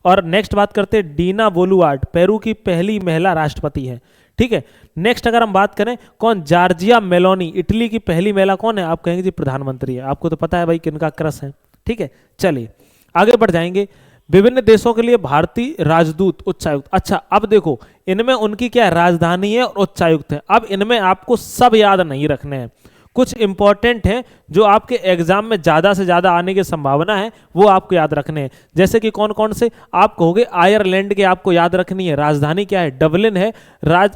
और नेक्स्ट बात करते हैं डीना बोलुआर्ड, पेरू की पहली महिला राष्ट्रपति हैं, ठीक है। नेक्स्ट अगर हम बात करें कौन, जॉर्जिया मेलोनी, इटली की पहली महिला कौन है, आप कहेंगे जी प्रधानमंत्री है, आपको तो पता है भाई किनका क्रश है, ठीक है। चलिए आगे बढ़ जाएंगे, विभिन्न देशों के लिए भारतीय राजदूत उच्चायुक्त, अच्छा अब देखो इनमें उनकी क्या है, राजधानी है और उच्चायुक्त है। अब इनमें आपको सब याद नहीं रखने हैं, कुछ इंपॉर्टेंट हैं जो आपके एग्जाम में ज्यादा से ज्यादा आने की संभावना है, वो आपको याद रखने हैं। जैसे कि कौन कौन से, आप कहोगे आयरलैंड के आपको याद रखनी है, राजधानी क्या है, डबलिन है।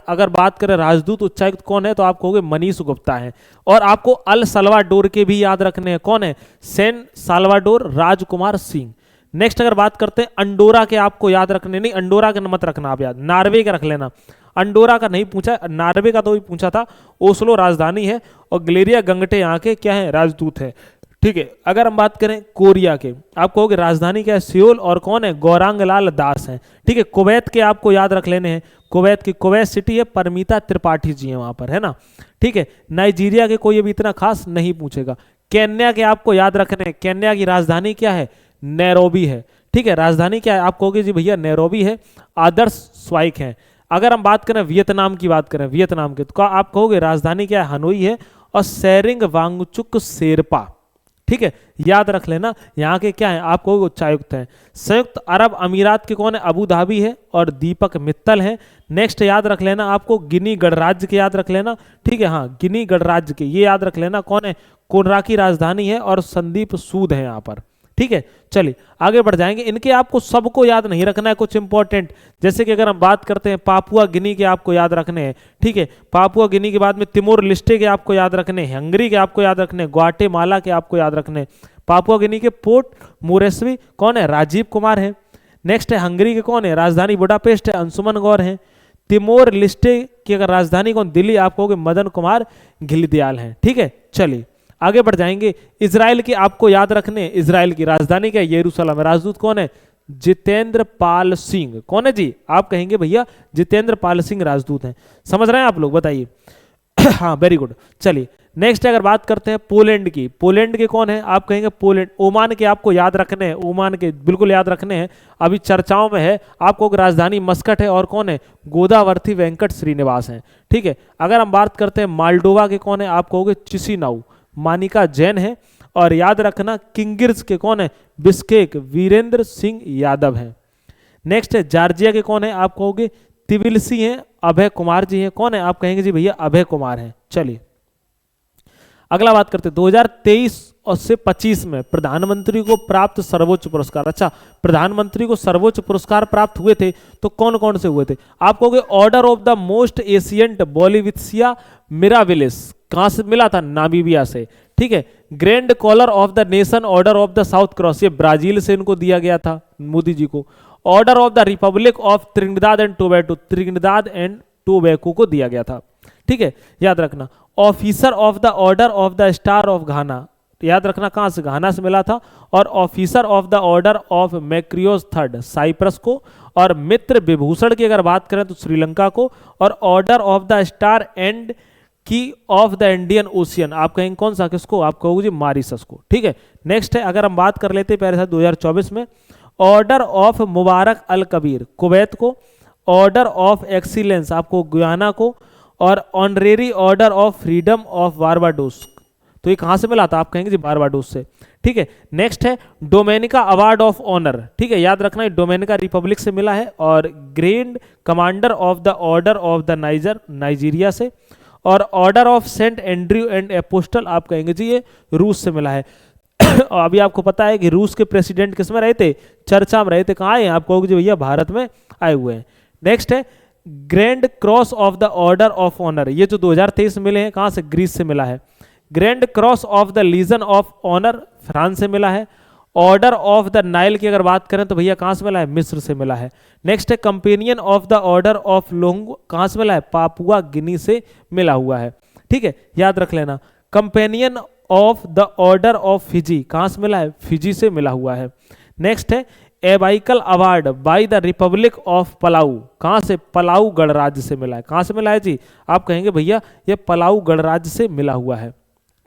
अगर बात करें राजदूत उच्चायुक्त कौन है, तो आप कहोगे मनीष गुप्ता है। और आपको अल सल्वाडोर के भी याद रखने हैं, कौन है, सेन साल्वाडोर राजकुमार सिंह। नेक्स्ट अगर बात करते हैं अंडोरा के, आपको याद रखने, नहीं अंडोरा के मत रखना आप याद, नॉर्वे का रख लेना, अंडोरा का नहीं पूछा, नॉर्वे का तो भी पूछा था। ओस्लो राजधानी है और ग्लेरिया गंगटे यहाँ के क्या है, राजदूत है, ठीक है। अगर हम बात करें कोरिया के, आप कहोगे राजधानी क्या है, सियोल, और कौन है, गौरांग लाल दास है, ठीक है। कुवैत के आपको याद रख लेने हैं, कुवैत की कुवैत सिटी है, परमीता त्रिपाठी जी है वहां पर, है ना, ठीक है। नाइजीरिया के कोई अभी इतना खास नहीं पूछेगा। केन्या के आपको याद रखने हैं, केन्या की राजधानी क्या है, नैरोबी है, ठीक है। राजधानी क्या है, आप कहोगे जी भैया नैरोबी है। आदर्श स्वाइक है। अगर हम बात करें वियतनाम की, बात करें वियतनाम के, तो आप कहोगे राजधानी क्या है, हनोई है। और सेरिंग वांगचुक शेरपा, ठीक है, याद रख लेना, यहाँ के क्या है, आप कहोगे उच्चायुक्त हैं। संयुक्त अरब अमीरात के कौन है, अबू धाबी है और दीपक मित्तल है। नेक्स्ट याद रख लेना आपको गिनी गणराज्य के याद रख लेना, ठीक है, हाँ गिनी गणराज्य के ये याद रख लेना, कौन है, कोनरा की राजधानी है और संदीप सूद है यहाँ पर, ठीक है, चलिए आगे बढ़ जाएंगे। इनके आपको सबको याद नहीं रखना है, कुछ इंपॉर्टेंट, जैसे कि अगर हम बात करते हैं पापुआ गिनी के आपको याद रखने हैं, ठीक है, पापुआ गिनी के बाद में तिमोर लिस्टे के आपको याद रखने हैं, हंगरी के आपको याद रखने हैं, ग्वाटेमाला के आपको याद रखने हैं। पापुआ गिनी के पोर्ट मोरेस्वी कौन है? राजीव कुमार है। नेक्स्ट है हंगरी के कौन है? राजधानी बुडापेस्ट है, अंशुमन गौर है। तिमोर लिस्टे की अगर राजधानी कौन? दिल्ली, आप कहोगे मदन कुमार घिल्डियाल है। ठीक है, चलिए आगे बढ़ जाएंगे। इजराइल की आपको याद रखने, इजराइल की राजधानी क्या है? यरूशलेम। राजदूत कौन है? जितेंद्र पाल सिंह। कौन है जी? आप कहेंगे भैया जितेंद्र पाल सिंह राजदूत हैं। समझ रहे हैं आप लोग? बताइए। हाँ, वेरी गुड। चलिए नेक्स्ट अगर बात करते हैं पोलैंड की, पोलैंड के कौन है? आप कहेंगे पोलैंड। ओमान के आपको याद रखने हैं, ओमान के बिल्कुल याद रखने हैं, अभी चर्चाओं में है। आपको राजधानी मस्कट है, और कौन है? गोदावर्थी वेंकट श्रीनिवास हैं। ठीक है, अगर हम बात करते हैं मालडोवा के कौन है? आप कहोगे चिसिनाउ, मानिका जैन है। और याद रखना किंगिर्स के कौन है? बिस्केक वीरेंद्र सिंह यादव है। नेक्स्ट है जॉर्जिया के कौन है? आप कहोगे तिबिलिसी हैं, अभय कुमार जी हैं। कौन है? आप कहेंगे जी भैया अभय कुमार हैं। चलिए अगला बात करते हैं 2023 और से 25 में प्रधानमंत्री को प्राप्त सर्वोच्च पुरस्कार। अच्छा, प्रधानमंत्री को सर्वोच्च पुरस्कार प्राप्त हुए थे तो कौन कौन से हुए थे? आप कहोगे order of the most ancient बोलिविसिया मिराविलिस। कहां से मिला था? नामीबिया से। ठीक है, grand collar of the nation order of the south cross, ये ब्राजील से इनको दिया गया था मोदी जी को। Order of the republic of Trinidad and Tobago, Trinidad and Tobago को दिया गया था। ठीक है, याद रखना। Officer of the order of the star of Ghana, याद रखना कहां से? घाना से मिला था। और officer of the order of Makarios third, Cyprus को। और मित्र विभूषण की अगर बात करें तो श्रीलंका को। और order of the star and की ऑफ द इंडियन ओशियन, आप कहेंगे कौन सा? किसको? आप कहोगे जी मॉरिशस को। ठीक है, नेक्स्ट है अगर हम बात कर लेते हैं पहले 2024 में, order of Mubarak Al Kabir Kuwait को। ऑर्डर ऑफ एक्सीलेंस आपको गुयाना को। और honorary order of freedom of Barbados, तो ये कहां से मिला था? आप कहेंगे जी बारबाडोस से। ठीक है, नेक्स्ट है डोमेनिका अवार्ड ऑफ ऑनर। ठीक है, याद रखना डोमेनिका रिपब्लिक से मिला है। और grand commander of the order of the Niger, Nigeria से। और order of Saint Andrew and Apostle, आप कहेंगे जी ये रूस से मिला है। और अभी आपको पता है कि रूस के प्रेसिडेंट किस में रहे थे? चर्चा में रहे थे। कहाँ आए? आप कहोगे जी भैया भारत में आए हुए हैं। नेक्स्ट है grand cross of the order of honour, ये जो 2023 मिले हैं कहां से? ग्रीस से मिला है। Grand cross of the legion of honour France से मिला है। ऑर्डर ऑफ द नाइल की अगर बात करें तो भैया कहां से मिला है? मिस्र से मिला है। नेक्स्ट है companion of the order of Logohu, कहां से मिला है? पापुआ गिनी से मिला हुआ है। ठीक है, याद रख लेना। Companion of the order of Fiji कहां से मिला है? फिजी से मिला हुआ है। नेक्स्ट है Ebakl award by the republic of Palau, कहां से? पलाऊ गणराज्य से मिला है। कहां से मिला है जी? आप कहेंगे भैया ये पलाऊ गणराज्य से मिला हुआ है।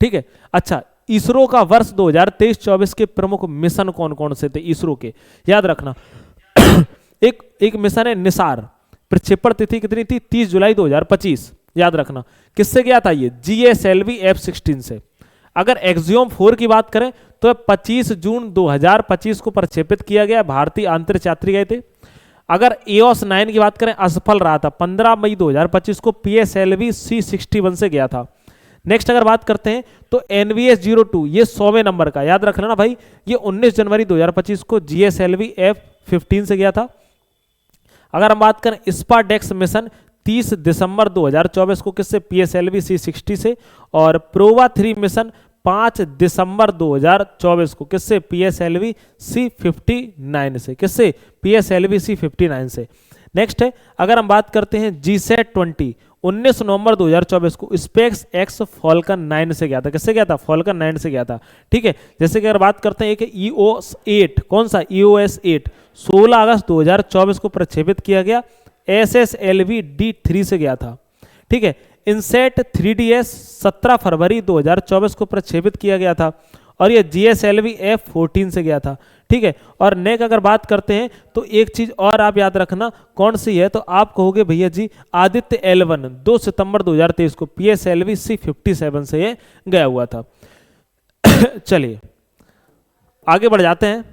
ठीक है, अच्छा इसरो का वर्ष 2023-24 के प्रमुख मिशन कौन कौन से थे इसरो के? याद रखना। एक मिशन है निसार, प्रक्षेपण तिथि कितनी थी? 30 जुलाई 2025। याद रखना किससे गया था ये? GSLV F-16 से। अगर एक्सियोम 4 की बात करें तो 25 जून 2025 को प्रक्षेपित किया गया, भारतीय अंतरिक्ष यात्री गए थे। अगर EOS 9 की बात करें असफल रहा था, 15 मई 2025 को PSLV C61 से गया था। नेक्स्ट अगर बात करते हैं तो NVS-02 ये 100वें नंबर का, याद रख लेना भाई, ये 19 जनवरी 2025 को GSLV F-15 से गया था। अगर हम बात करें स्पाडेक्स मिशन 30 दिसंबर 2024 को किससे? PSLV C60 से। और प्रोवा 3 मिशन 5 दिसंबर 2024 को किससे? PSLV C59 से। किससे? PSLV C59 से। नेक्स्ट है अगर हम बात करते हैं GSAT 20 19 नवंबर 2024 को स्पेस एक्स फॉल्कन 9 से गया था। किससे गया था? फॉल्कन 9 से गया था। ठीक है, जैसे कि अगर बात करते हैं एक EOS 8, कौन सा? EOS 8 16 अगस्त 2024 को प्रक्षेपित किया गया, SSLV D3 से गया था। ठीक है, इनसेट 3DS 17 फरवरी 2024 को प्रक्षेपित किया गया था, और ये GSLV F-14 से गया था। ठीक है, और नेक अगर बात करते हैं तो एक चीज और आप याद रखना कौन सी है, तो आप कहोगे भैया जी आदित्य L1 2 सितंबर 2023 को PSLV C57 से ये गया हुआ था। चलिए आगे बढ़ जाते हैं।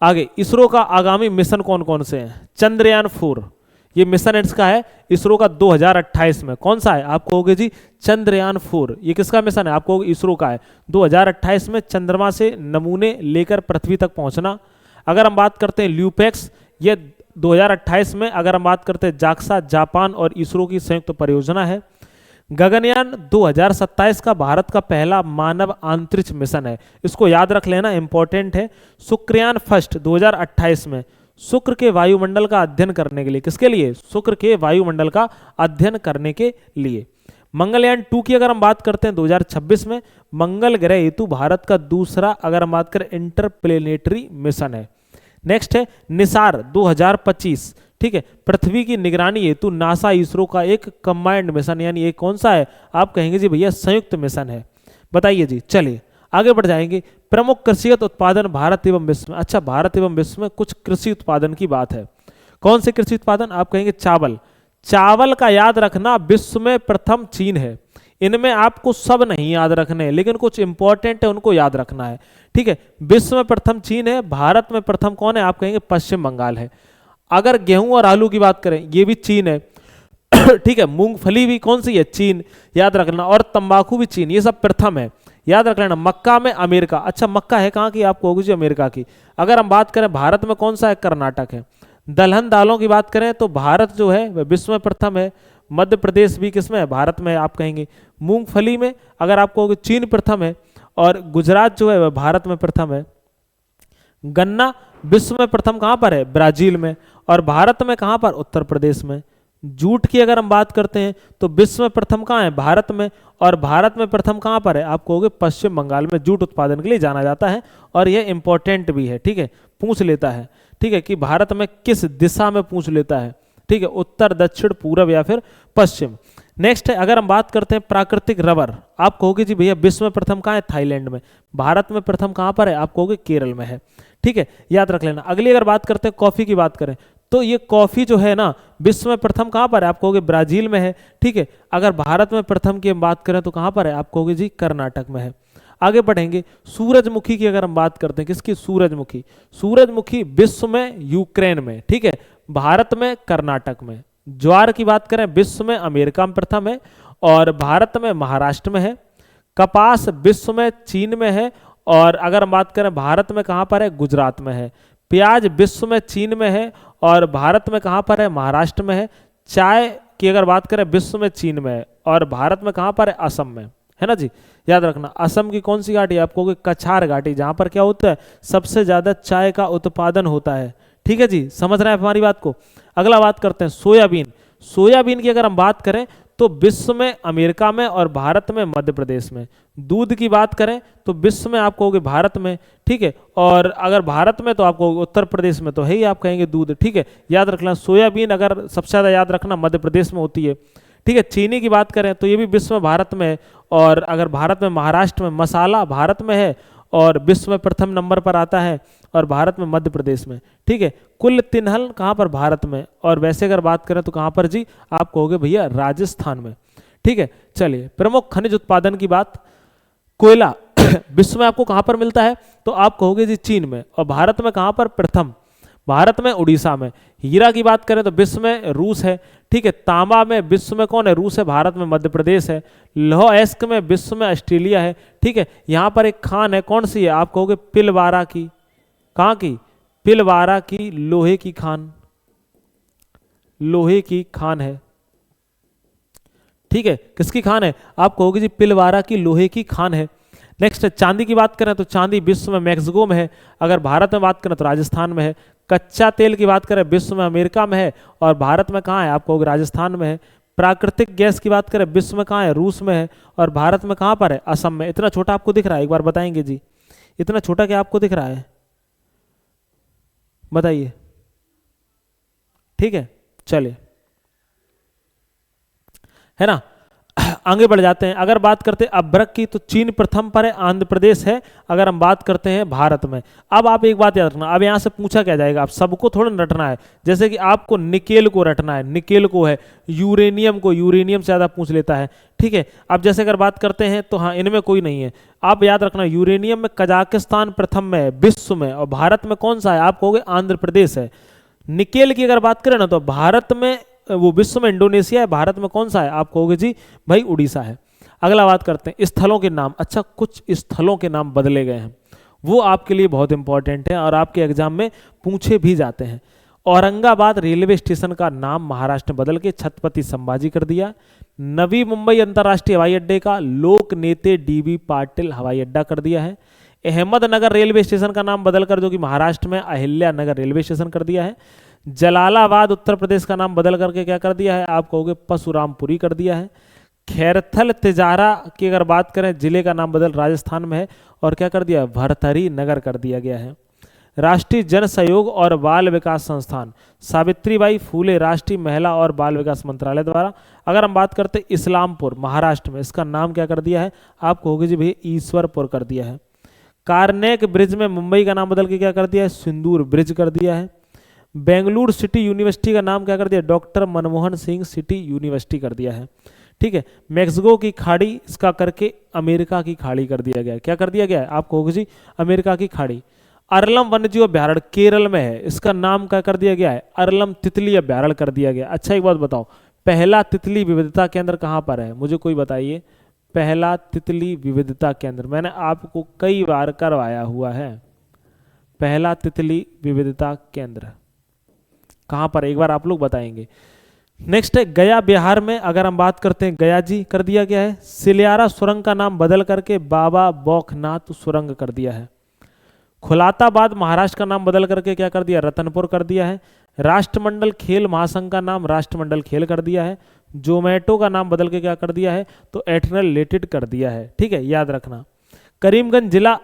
आगे इसरो का आगामी मिशन कौन कौन से हैं? चंद्रयान 4, ये मिशन इसका है इसरो का 2028 में। कौन सा है? आप कहोगे जी चंद्रयान 4। ये किसका मिशन है? आप कहोगे इसरो का है। 2028 में चंद्रमा से नमूने लेकर पृथ्वी तक पहुंचना। अगर हम बात करते हैं ल्यूपेक्स, ये 2028 में। अगर हम बात करते हैं जाक्सा, जापान और इसरो की संयुक्त परियोजना है। गगनयान 2027 का भारत का पहला मानव अंतरिक्ष मिशन है, इसको याद रख लेना, इंपॉर्टेंट है। शुक्रयान फर्स्ट 2028 में शुक्र के वायुमंडल का अध्ययन करने के लिए, किसके लिए? शुक्र के वायुमंडल का अध्ययन करने के लिए। मंगलयान 2 की अगर हम बात करते हैं 2026 में, मंगल ग्रह हेतु भारत का दूसरा अगर हम बात करें इंटरप्लेनेटरी मिशन है। नेक्स्ट है निसार 2025, ठीक है, पृथ्वी की निगरानी हेतु नासा इसरो का एक कंबाइंड मिशन, यानी ये कौन सा है? आप कहेंगे जी भैया संयुक्त मिशन है। बताइए जी। चलिए आगे बढ़ जाएंगे। प्रमुख कृषिगत उत्पादन भारत एवं विश्व में। अच्छा, भारत एवं विश्व में कुछ कृषि उत्पादन की बात है। कौन से कृषि उत्पादन? आप कहेंगे चावल। चावल का याद रखना विश्व में प्रथम चीन है। इनमें आपको सब नहीं याद रखने, लेकिन कुछ इंपॉर्टेंट है उनको याद रखना है, ठीक है। विश्व में प्रथम चीन है, भारत में प्रथम कौन है? आप कहेंगे पश्चिम बंगाल है। अगर गेहूं और आलू की बात करें, ये भी चीन है, ठीक है। मूंगफली भी कौन सी है? चीन, याद रखना। और तंबाकू भी चीन, ये सब प्रथम है, याद रख लेना। मक्का में अमेरिका। अच्छा, मक्का है कहाँ की? आप कहोगे जी अमेरिका की। अगर हम बात करें भारत में कौन सा है? कर्नाटक है। दलहन दालों की बात करें तो भारत जो है वह विश्व में प्रथम है। मध्य प्रदेश भी किसमें है? भारत में है, आप कहेंगे। मूंगफली में अगर आप कहोगे चीन प्रथम है, और गुजरात जो है वह भारत में प्रथम है। गन्ना विश्व में प्रथम कहाँ पर है? ब्राजील में। और भारत में कहाँ पर? उत्तर प्रदेश में। जूट की अगर हम बात करते हैं तो विश्व में प्रथम कहाँ है? भारत में। और भारत में प्रथम कहाँ पर है? आप कहोगे पश्चिम बंगाल में। जूट उत्पादन के लिए जाना जाता है, और यह इंपॉर्टेंट भी है, ठीक है, पूछ लेता है, ठीक है, कि भारत में किस दिशा में पूछ लेता है, ठीक है, उत्तर, दक्षिण, पूरब या फिर पश्चिम। नेक्स्ट है अगर हम बात करते हैं प्राकृतिक रबर, आप कहोगे जी भैया विश्व में प्रथम कहाँ है? थाईलैंड में। भारत में प्रथम कहाँ पर है? आप कहोगे केरल में है, ठीक है, याद रख लेना। अगली अगर बात करते हैं कॉफी की बात करें तो ये कॉफी जो है ना विश्व में प्रथम कहाँ पर है? आप कहोगे ब्राजील में है, ठीक है। अगर भारत में प्रथम की हम बात करें तो कहाँ पर है? आप कहोगे जी कर्नाटक में है। आगे बढ़ेंगे। सूरजमुखी की अगर हम बात करते हैं, किसकी? सूरजमुखी। सूरजमुखी विश्व में यूक्रेन में, ठीक है, भारत में कर्नाटक में। ज्वार की बात करें विश्व में अमेरिका में प्रथम है, और भारत में महाराष्ट्र में है। कपास विश्व में चीन में है, और अगर हम बात करें भारत में कहाँ पर है? गुजरात में है। प्याज विश्व में चीन में है, और भारत में कहाँ पर है? महाराष्ट्र में है। चाय की अगर बात करें विश्व में चीन में है, और भारत में कहाँ पर है? असम में, है ना जी, याद रखना। असम की कौन सी घाटी? आप कहोगे कछार घाटी, जहाँ पर क्या होता है? सबसे ज्यादा चाय का उत्पादन होता है, ठीक है जी, समझ रहे हैं हमारी बात को। अगला बात करते हैं सोयाबीन। सोयाबीन की अगर हम बात करें तो विश्व में अमेरिका में, और भारत में मध्य प्रदेश में। दूध की बात करें तो विश्व में आप कहोगे भारत में, ठीक है, और अगर भारत में तो आप कहोगे उत्तर प्रदेश में, तो है ही, आप कहेंगे दूध, ठीक है, याद रखना। सोयाबीन अगर सबसे ज्यादा याद रखना मध्य प्रदेश में होती है, ठीक है। चीनी की बात करें तो ये भी विश्व में भारत में है, और अगर भारत में महाराष्ट्र में। मसाला भारत में है, और विश्व में प्रथम नंबर पर आता है, और भारत में मध्य प्रदेश में, ठीक है। कुल तिनहल कहाँ पर? भारत में। और वैसे अगर बात करें तो कहाँ पर जी? आप कहोगे भैया राजस्थान में, ठीक है। चलिए प्रमुख खनिज उत्पादन की बात। कोयला विश्व में आपको कहाँ पर मिलता है? तो आप कहोगे जी चीन में। और भारत में कहाँ पर? प्रथम भारत में उड़ीसा में। हीरा की बात करें तो विश्व में रूस है, ठीक है। तांबा में विश्व में कौन है? रूस है। भारत में मध्य प्रदेश है। लौह अयस्क में विश्व में ऑस्ट्रेलिया है, ठीक है। यहाँ पर एक खान है, कौन सी है? आप कहोगे पिलवारा की। कहाँ की? पिलवारा की लोहे की खान, लोहे की खान है, ठीक है। किसकी खान है? आप कहोगे जी पिलवारा की लोहे की खान है। नेक्स्ट है चांदी की बात करें तो चांदी विश्व में मैक्सिको में है, अगर भारत में बात करें तो राजस्थान में है। कच्चा तेल की बात करें विश्व में अमेरिका में है, और भारत में कहाँ है? आप कहोगे राजस्थान में है। प्राकृतिक गैस की बात करें विश्व में कहाँ है? रूस में है। और भारत में कहाँ पर है? असम में। इतना छोटा आपको दिख रहा है? एक बार बताएंगे जी, इतना छोटा क्या आपको दिख रहा है? बताइए, ठीक है। चलिए, है ना, आगे बढ़ जाते हैं। अगर बात करते हैं अभ्रक की तो चीन प्रथम पर है, आंध्र प्रदेश है। अगर हम बात करते हैं भारत में, अब आप एक बात याद रखना, अब यहां से पूछा क्या जाएगा, आप सबको थोड़ा रटना है। जैसे कि आपको निकेल को रटना है, निकेल को है, यूरेनियम को, यूरेनियम से ज्यादा पूछ लेता है, ठीक है। अब जैसे अगर बात करते हैं तो हाँ, इनमें कोई नहीं है। आप याद रखना यूरेनियम में कजाकिस्तान प्रथम में है विश्व में, और भारत में कौन सा है? आप कहोगे आंध्र प्रदेश है। निकेल की अगर बात करें ना तो भारत में, वो विश्व में इंडोनेशिया है, भारत में कौन सा है? आप कहोगे जी भाई उड़ीसा है। अगला बात करते हैं स्थलों के नाम। अच्छा, कुछ स्थलों के नाम बदले गए हैं, वो आपके लिए बहुत इंपॉर्टेंट है और आपके एग्जाम में पूछे भी जाते हैं। औरंगाबाद रेलवे स्टेशन का नाम महाराष्ट्र में बदल के छत्रपति संभाजी कर दिया। नवी मुंबई अंतर्राष्ट्रीय हवाई अड्डे का लोक नेते डीबी पाटिल हवाई अड्डा कर दिया है। अहमदनगर रेलवे स्टेशन का नाम बदलकर, जो कि महाराष्ट्र में अहिल्या नगर रेलवे स्टेशन कर दिया है। जलालाबाद उत्तर प्रदेश का नाम बदल करके क्या कर दिया है? आप कहोगे परशुरामपुरी कर दिया है। खैरथल तिजारा की अगर बात करें, जिले का नाम बदल राजस्थान में है और क्या कर दिया? भरथरी नगर कर दिया गया है। राष्ट्रीय जन सहयोग और बाल विकास संस्थान सावित्रीबाई फूले राष्ट्रीय महिला और बाल विकास मंत्रालय द्वारा, अगर हम बात करते इस्लामपुर महाराष्ट्र में, इसका नाम क्या कर दिया है? आप कहोगे जी भैया ईश्वरपुर कर दिया है। कार्नेक ब्रिज में मुंबई का नाम बदल के क्या कर दिया है? सिंदूर ब्रिज कर दिया है। बेंगलुरु सिटी यूनिवर्सिटी का नाम क्या कर दिया? Doctor Manmohan Singh city university कर दिया है। ठीक है। मैक्सिको की खाड़ी, इसका करके अमेरिका की खाड़ी कर दिया गया है। क्या कर दिया गया है? आप कहोगे जी अमेरिका की खाड़ी। अरलम वन्यजीव अभ्यारण्य केरल में है, इसका नाम क्या कर दिया गया है? अरलम तितली अभ्यारण्य कर दिया गया। अच्छा, एक बात बताओ, पहला तितली विविधता केंद्र कहाँ पर है? मुझे कोई बताइए। पहला तितली विविधता केंद्र मैंने आपको कई बार करवाया हुआ है। पहला तितली विविधता केंद्र कहाँ पर, एक बार आप लोग बताएंगे। नेक्स्ट है गया बिहार में, अगर हम बात करते हैं गया जी कर दिया गया है। सिलियारा सुरंग का नाम बदल करके बाबा बौखनाथ सुरंग कर दिया है। खुलाताबाद महाराष्ट्र का नाम बदल करके क्या कर दिया? रतनपुर कर दिया है। राष्ट्रमंडल खेल महासंघ का नाम राष्ट्रमंडल खेल कर दिया है। जोमेटो का नाम बदल के क्या कर दिया है? तो एटर्नल रिलेटेड कर दिया है। ठीक है, याद रखना। करीमगंज जिला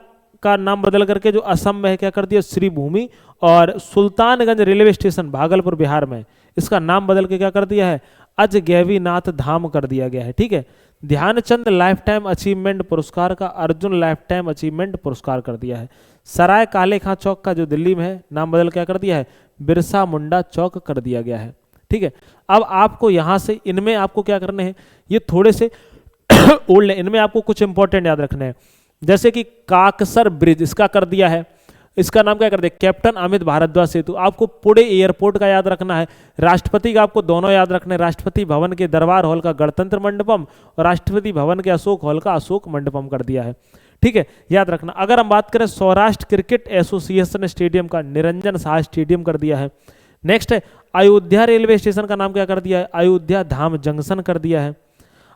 का नाम बदल करके जो असम में है क्या कर दिया? श्रीभूमि। और सुल्तानगंज रेलवे स्टेशन भागलपुर बिहार में, इसका नाम बदल के क्या कर दिया है? अजगैवीनाथ धाम कर दिया गया है। ठीक है। ध्यानचंद लाइफ टाइम अचीवमेंट पुरस्कार का अर्जुन लाइफ टाइम अचीवमेंट पुरस्कार कर दिया है। सराय काले खां चौक का जो दिल्ली में है, नाम बदल क्या कर दिया है? बिरसा मुंडा चौक कर दिया गया है। ठीक है। अब आपको यहां से इनमें आपको क्या करने हैं, ये थोड़े से ओल्ड है, इनमें आपको कुछ इंपॉर्टेंट याद रखने हैं। जैसे कि काकसर ब्रिज, इसका कर दिया है, इसका नाम क्या कर दिया? कैप्टन अमित भारद्वाज सेतु। आपको पुणे एयरपोर्ट का याद रखना है। राष्ट्रपति का आपको दोनों याद रखना है, राष्ट्रपति भवन के दरबार हॉल का गणतंत्र मंडपम और राष्ट्रपति भवन के अशोक हॉल का अशोक मंडपम कर दिया है। ठीक है, याद रखना। अगर हम बात करें सौराष्ट्र क्रिकेट एसोसिएशन स्टेडियम का निरंजन शाह स्टेडियम कर दिया है। नेक्स्ट है अयोध्या रेलवे स्टेशन का नाम क्या कर दिया है? अयोध्या धाम जंक्शन कर दिया है।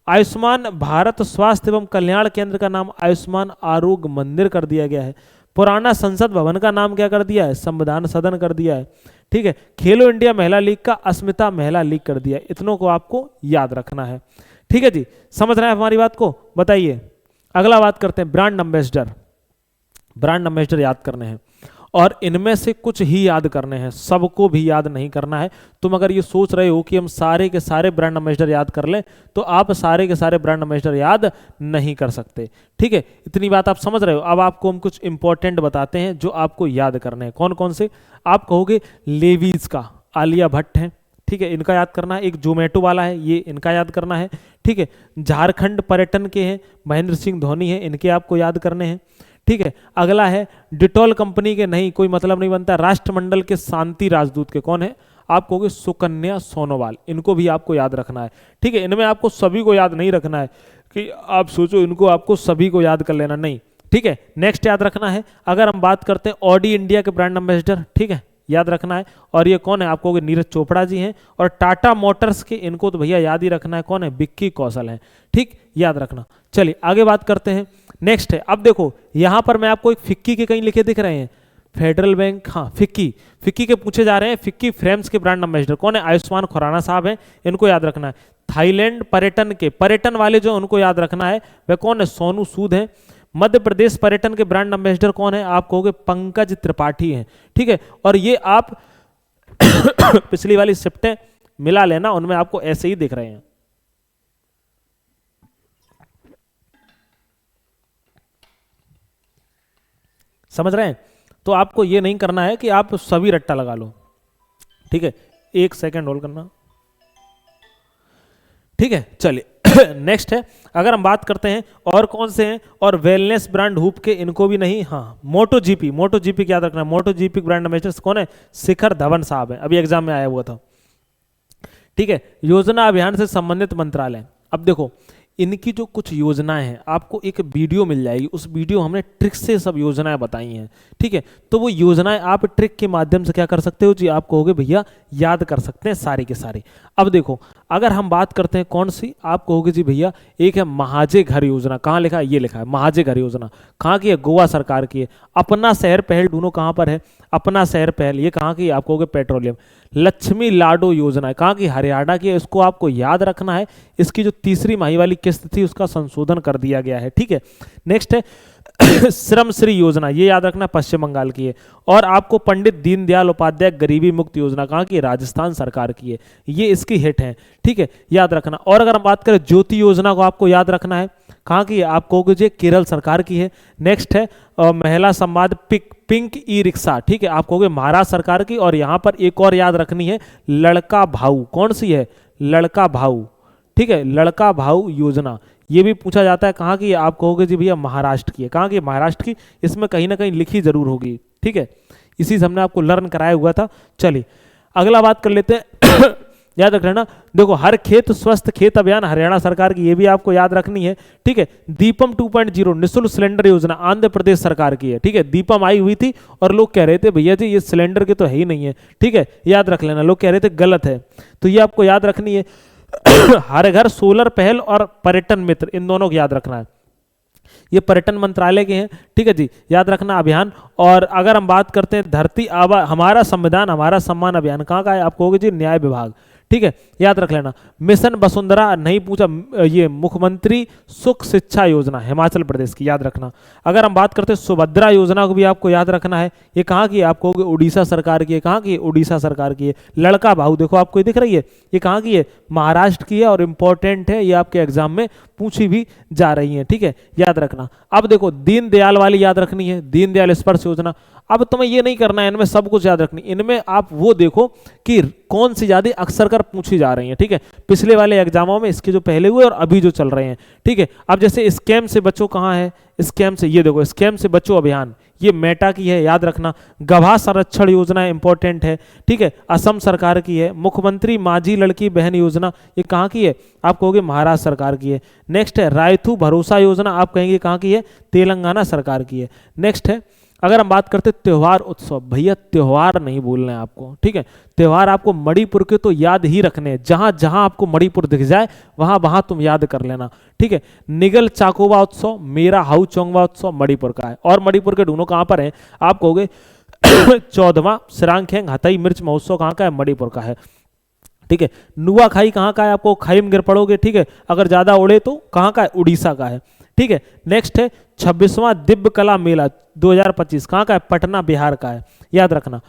आयुष्मान भारत स्वास्थ्य एवं कल्याण केंद्र का नाम आयुष्मान आरोग्य मंदिर कर दिया गया है। पुराना संसद भवन का नाम क्या कर दिया है? संविधान सदन कर दिया है। ठीक है। खेलो इंडिया महिला लीग का अस्मिता महिला लीग कर दिया है। इतनों को आपको याद रखना है। ठीक है जी, समझ रहे हैं हमारी बात को? बताइए। अगला बात करते हैं ब्रांड एम्बेसडर। ब्रांड एम्बेसडर याद करने हैं और इनमें से कुछ ही याद करने हैं, सबको भी याद नहीं करना है। तुम अगर ये सोच रहे हो कि हम सारे के सारे ब्रांड एम्बेसडर याद कर लें, तो आप सारे के सारे ब्रांड एम्बेसडर याद नहीं कर सकते। ठीक है, इतनी बात आप समझ रहे हो। अब आपको हम कुछ इंपॉर्टेंट बताते हैं जो आपको याद करने हैं। कौन कौन से? आप कहोगे लेवीज का आलिया भट्ट है, ठीक है, इनका याद करना है। एक जोमेटो वाला है, ये इनका याद करना है। ठीक है। झारखंड पर्यटन के हैं महेंद्र सिंह धोनी है, इनके आपको याद करने हैं। ठीक है। अगला है डिटॉल कंपनी के, नहीं कोई मतलब नहीं बनता, राष्ट्रमंडल के शांति राजदूत के कौन है? आप कहोगे सुकन्या सोनोवाल, इनको भी आपको याद रखना है। ठीक है। इनमें आपको सभी को याद नहीं रखना है कि आप सोचो इनको आपको सभी को याद कर लेना, नहीं। ठीक है। नेक्स्ट याद रखना है, अगर हम बात करते हैं ऑडी इंडिया के ब्रांड एम्बेसडर, ठीक है, याद रखना है। और ये कौन है? आप कहोगे नीरज चोपड़ा जी हैं। और टाटा मोटर्स के, इनको तो भैया याद ही रखना है, कौन है? विक्की कौशल है। ठीक, याद रखना। चलिए आगे बात करते हैं। नेक्स्ट है, अब देखो यहां पर मैं आपको एक फिक्की के कहीं लिखे दिख रहे हैं, फेडरल बैंक, हाँ फिक्की, फिक्की के पूछे जा रहे हैं। फिक्की फ्रेम्स के ब्रांड एम्बेसडर कौन है? आयुष्मान खुराना साहब हैं, इनको याद रखना है। थाईलैंड पर्यटन के, पर्यटन वाले जो उनको याद रखना है, वह कौन है? सोनू सूद है। मध्य प्रदेश पर्यटन के ब्रांड एम्बेसडर कौन है? आप कहोगे पंकज त्रिपाठी हैं। ठीक है। और ये आप पिछली वाली शिफ्टें मिला लेना, उनमें आपको ऐसे ही दिख रहे हैं। समझ रहे हैं? तो आपको ये नहीं करना है कि आप सभी रट्टा लगा लो। ठीक है, एक सेकंड होल्ड करना। ठीक है, चलिए नेक्स्ट है, अगर हम बात करते हैं और कौन से हैं, और वेलनेस ब्रांड हुप के, इनको भी नहीं। हाँ, मोटो जीपी, मोटो जीपी क्या याद रखना है, मोटो जीपी ब्रांड एम्बेसडर कौन है, शिखर धवन साहब है, अभी एग्जाम में आया हुआ था। ठीक है, योजना अभियान से संबंधित मंत्रालय। अब देखो इनकी जो कुछ योजनाएं हैं, आपको एक वीडियो मिल जाएगी, उस वीडियो हमने ट्रिक से सब योजनाएं बताई हैं। ठीक है, तो वो योजनाएं आप ट्रिक के माध्यम से क्या कर सकते हो जी, आप कहोगे भैया याद कर सकते हैं सारी के सारी। अब देखो अगर हम बात करते हैं कौन सी, आप कहोगे जी भैया एक है महाजे घर योजना, कहाँ लिखा है, ये लिखा है महाजे घर योजना, कहाँ की है, गोवा सरकार की है। अपना शहर पहल दोनों कहाँ पर है, अपना शहर पहल, ये कहाँ की है, आप कहोगे पेट्रोलियम। लक्ष्मी लाडो योजना कहाँ की, हरियाणा की है, इसको आपको याद रखना है। इसकी जो तीसरी माही वाली किस्त थी उसका संशोधन कर दिया गया है। ठीक है, नेक्स्ट है श्रम श्री योजना, ये याद रखना पश्चिम बंगाल की है। और आपको पंडित दीनदयाल उपाध्याय गरीबी मुक्त योजना कहाँ की, राजस्थान सरकार की है, ये इसकी हिट है। ठीक है, याद रखना। और अगर हम बात करें ज्योति योजना को आपको याद रखना है, कहाँ की है, आप कहोगे जी केरल सरकार की है। नेक्स्ट है महिला संवाद पिंक ई रिक्शा, ठीक है, आप कहोगे महाराष्ट्र सरकार की। और यहाँ पर एक और याद रखनी है, लड़का भाऊ, कौन सी है, लड़का भाऊ। ठीक है, लड़का भाऊ योजना, ये भी पूछा जाता है कहाँ की है, आप कहोगे जी भैया महाराष्ट्र की है। कहाँ की, महाराष्ट्र की, इसमें कहीं ना कहीं लिखी जरूर होगी। ठीक है, इसी से हमने आपको लर्न कराया हुआ था। चलिए अगला बात कर लेते हैं याद रख लेना, देखो हर खेत स्वस्थ खेत अभियान हरियाणा सरकार की, ये भी आपको याद रखनी है। ठीक है, दीपम 2.0 निःशुल्क सिलेंडर योजना आंध्र प्रदेश सरकार की है। ठीक है, दीपम आई हुई थी और लोग कह रहे थे भैया जी ये सिलेंडर के तो है ही नहीं है। ठीक है, याद रख लेना, लोग कह रहे थे गलत है, तो ये आपको याद रखनी है। हर घर सोलर पहल और पर्यटन मित्र, इन दोनों को याद रखना है, ये पर्यटन मंत्रालय के हैं। ठीक है जी, याद रखना अभियान। और अगर हम बात करते हैं धरती आबा हमारा संविधान हमारा सम्मान अभियान, कहाँ का है, आप कहोगे जी न्याय विभाग। ठीक है, याद रख लेना। मिशन वसुंधरा नहीं पूछा, ये मुख्यमंत्री सुख शिक्षा योजना हिमाचल प्रदेश की, याद रखना। अगर हम बात करते हैं सुभद्रा योजना को भी आपको याद रखना है, ये कहाँ की है, आप कहोगे उड़ीसा सरकार की है। कहाँ की है, उड़ीसा सरकार की है। लड़का भाऊ देखो आपको ये दिख रही है, ये कहाँ की है, महाराष्ट्र की है, और इंपॉर्टेंट है, ये आपके एग्जाम में पूछी भी जा रही है। ठीक है, याद रखना। अब देखो दीनदयाल वाली याद रखनी है, दीनदयाल स्पर्श योजना। अब तुम्हें ये नहीं करना है, इनमें सब कुछ याद रखनी, इनमें आप वो देखो कि कौन सी ज्यादा अक्सर कर पूछी जा रही है। ठीक है, पिछले वाले एग्जामों में इसके जो पहले हुए और अभी जो चल रहे हैं। ठीक है, अब जैसे स्कैम से बचो, कहाँ है स्कैम से, ये देखो स्कैम से बचो अभियान, ये मेटा की है, याद रखना। गवाह संरक्षण योजना इंपॉर्टेंट है। ठीक है, असम सरकार की है। मुख्यमंत्री माझी लड़की बहन योजना, ये कहाँ की है, आप कहोगे महाराष्ट्र सरकार की है। नेक्स्ट है रायथू भरोसा योजना, आप कहेंगे कहाँ की है, तेलंगाना सरकार की है। नेक्स्ट है अगर हम बात करते त्योहार उत्सव, भैया त्योहार नहीं बोलना है आपको। ठीक है, त्योहार आपको मणिपुर के तो याद ही रखने हैं, जहां जहां आपको मणिपुर दिख जाए वहां वहां तुम याद कर लेना। ठीक है, निगल चाकोबा उत्सव मेरा हाउ चोंगवा उत्सव मणिपुर का है। और मणिपुर के ढूंढो कहां पर है, आप कहोगे 14वां सिरांगखेंग हथई मिर्च महोत्सव कहां का है, मणिपुर का है। ठीक है, नुआखाई कहाँ का है, आपको खाई में गिर पड़ोगे। ठीक है, अगर ज्यादा उड़े तो कहाँ का है, उड़ीसा का है। ठीक है, नेक्स्ट है 26वां दिव्य कला मेला 2025 कहाँ का है, पटना बिहार का है, याद रखना।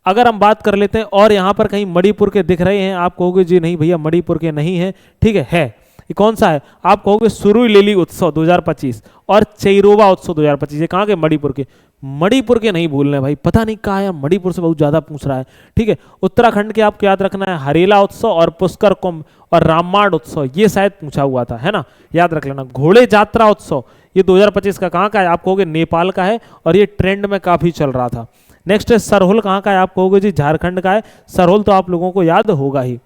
अगर हम बात कर लेते हैं और यहाँ पर कहीं मणिपुर के दिख रहे हैं, आप कहोगे जी नहीं भैया मणिपुर के नहीं है। ठीक है, ये कौन सा है, आप कहोगे सुरुई लेली उत्सव 2025 और चैरोबा उत्सव 2025, ये कहाँ के, मणिपुर के। मणिपुर के नहीं भूलने भाई, पता नहीं कहाँ है, मणिपुर से बहुत ज्यादा पूछ रहा है। ठीक है, उत्तराखंड के आपको याद रखना है हरेला उत्सव और पुष्कर कुंभ और राममाण उत्सव, ये शायद पूछा हुआ था, है ना, याद रख लेना। घोड़े यात्रा उत्सव ये 2025 का कहाँ का है, आप कहोगे नेपाल का है, और ये ट्रेंड में काफी चल रहा था। नेक्स्ट है सरहुल कहाँ का है, आप कहोगे जी झारखंड का है। सरहुल तो आप लोगों को याद होगा ही।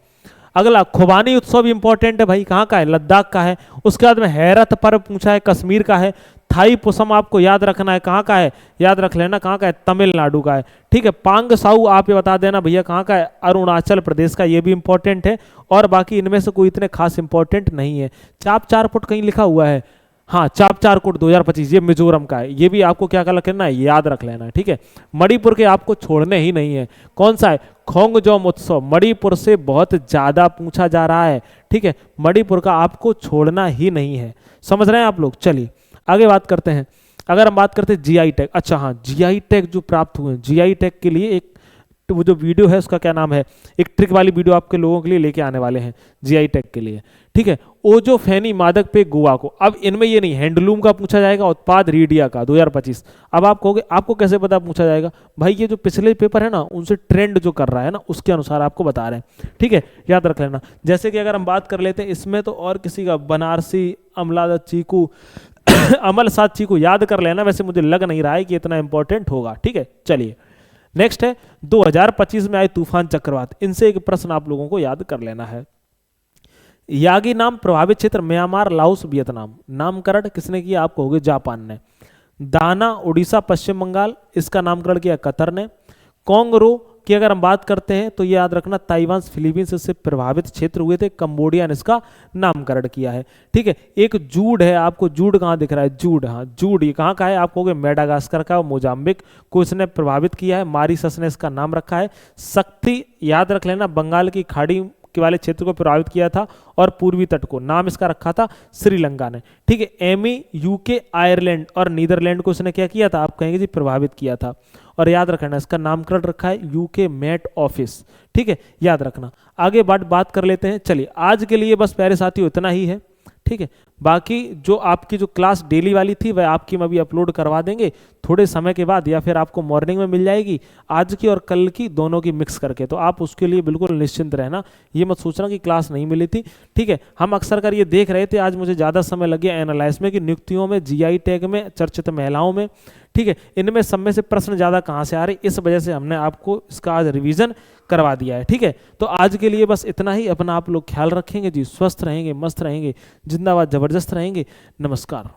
अगला खुबानी उत्सव इंपॉर्टेंट है भाई, कहाँ का है, लद्दाख का है। उसके बाद में हैरत पर्व पूछा है, कश्मीर का है। थाई पुसम आपको याद रखना है, कहाँ का है, याद रख लेना, कहाँ का है, तमिलनाडु का है। ठीक है, पांग साउ आप ये बता देना भैया कहाँ का है, अरुणाचल प्रदेश का, ये भी इंपॉर्टेंट है। और बाकी इनमें से कोई इतने खास इंपॉर्टेंट नहीं है। चाप चार फुट कहीं लिखा हुआ है, हाँ चाप चार कोट 2025 ये मिजोरम का है, ये भी आपको क्या क्या रखना है, याद रख लेना है। ठीक है, मणिपुर के आपको छोड़ने ही नहीं है। कौन सा है, खोंगजोम उत्सव, मणिपुर से बहुत ज्यादा पूछा जा रहा है। ठीक है, मणिपुर का आपको छोड़ना ही नहीं है, समझ रहे हैं आप लोग। चलिए आगे बात करते हैं। अगर हम बात करते हैं जीआई टैग, अच्छा हाँ जीआई टैग जो प्राप्त हुए, जीआई टैग के लिए एक तो वो जो वीडियो है उसका क्या नाम है, एक ट्रिक वाली वीडियो आपके लोगों के लिए लेके आने वाले हैं जीआई टैग के लिए। ठीक ठीक है। ओजोफेनी मादक पे गोवा को। अब इनमें ये नहीं, हैंडलूम का पूछा जाएगा, उत्पाद रीडिया का 2025। अब आप कहोगे आपको कैसे पता पूछा जाएगा, भाई ये जो पिछले पेपर है ना उनसे ट्रेंड जो कर रहा है ना उसके अनुसार आपको बता रहे हैं, ठीक है, याद रख लेना। जैसे कि अगर हम बात कर लेते हैं इसमें तो और किसी का बनारसी अमला चीकू अमल साथ चीकू याद कर लेना, वैसे मुझे लग नहीं रहा है कि इतना इंपॉर्टेंट होगा, ठीक है। चलिए नेक्स्ट है 2025 में आए तूफान चक्रवात, इनसे एक प्रश्न आप लोगों को याद कर लेना है। यागी नाम प्रभावित क्षेत्र म्यांमार, लाओस, वियतनाम। नामकरण किसने किया, आप कहोगे जापान ने। दाना उड़ीसा, पश्चिम बंगाल, इसका नामकरण किया कतर ने। कोंगरो की अगर हम बात करते हैं तो ये याद रखना ताइवान फिलीपींस से प्रभावित क्षेत्र हुए थे, कंबोडिया ने इसका नामकरण किया है, ठीक है। एक जूड है, आपको जूड कहाँ दिख रहा है, जूड, हाँ जूड, ये कहाँ का है, आप कहोगे मेडागास्कर का, मोजाम्बिक को इसने प्रभावित किया है, मारिसस ने इसका नाम रखा है। शक्ति याद रख लेना, बंगाल की खाड़ी के वाले क्षेत्र को प्रभावित किया था और पूर्वी तट को, नाम इसका रखा था श्रीलंका ने, ठीक है। एमी यूके, आयरलैंड और नीदरलैंड को इसने क्या किया था, आप कहेंगे जी प्रभावित किया था, और याद रखना इसका नामकरण रखा है यूके मेट ऑफिस, ठीक है, याद रखना। आगे बात कर लेते हैं। चलिए आज के लिए बस प्यारे साथियों इतना ही है, ठीक है। बाकी जो आपकी जो क्लास डेली वाली थी वह आपकी हम अभी अपलोड करवा देंगे थोड़े समय के बाद, या फिर आपको मॉर्निंग में मिल जाएगी, आज की और कल की दोनों की मिक्स करके, तो आप उसके लिए बिल्कुल निश्चिंत रहना, ये मत सोचना कि क्लास नहीं मिली थी, ठीक है। हम अक्सर कर ये देख रहे थे, आज मुझे ज़्यादा समय लग गया एनालाइज में कि नियुक्तियों में, जीआई टैग में, चर्चित महिलाओं में, ठीक है, इनमें सब में से प्रश्न ज़्यादा कहाँ से आ रहे, इस वजह से हमने आपको इसका आज रिवीजन करवा दिया है, ठीक है। तो आज के लिए बस इतना ही, अपना आप लोग ख्याल रखेंगे जी, स्वस्थ रहेंगे, मस्त रहेंगे, जिंदाबाद जबरदस्त रहेंगे। नमस्कार।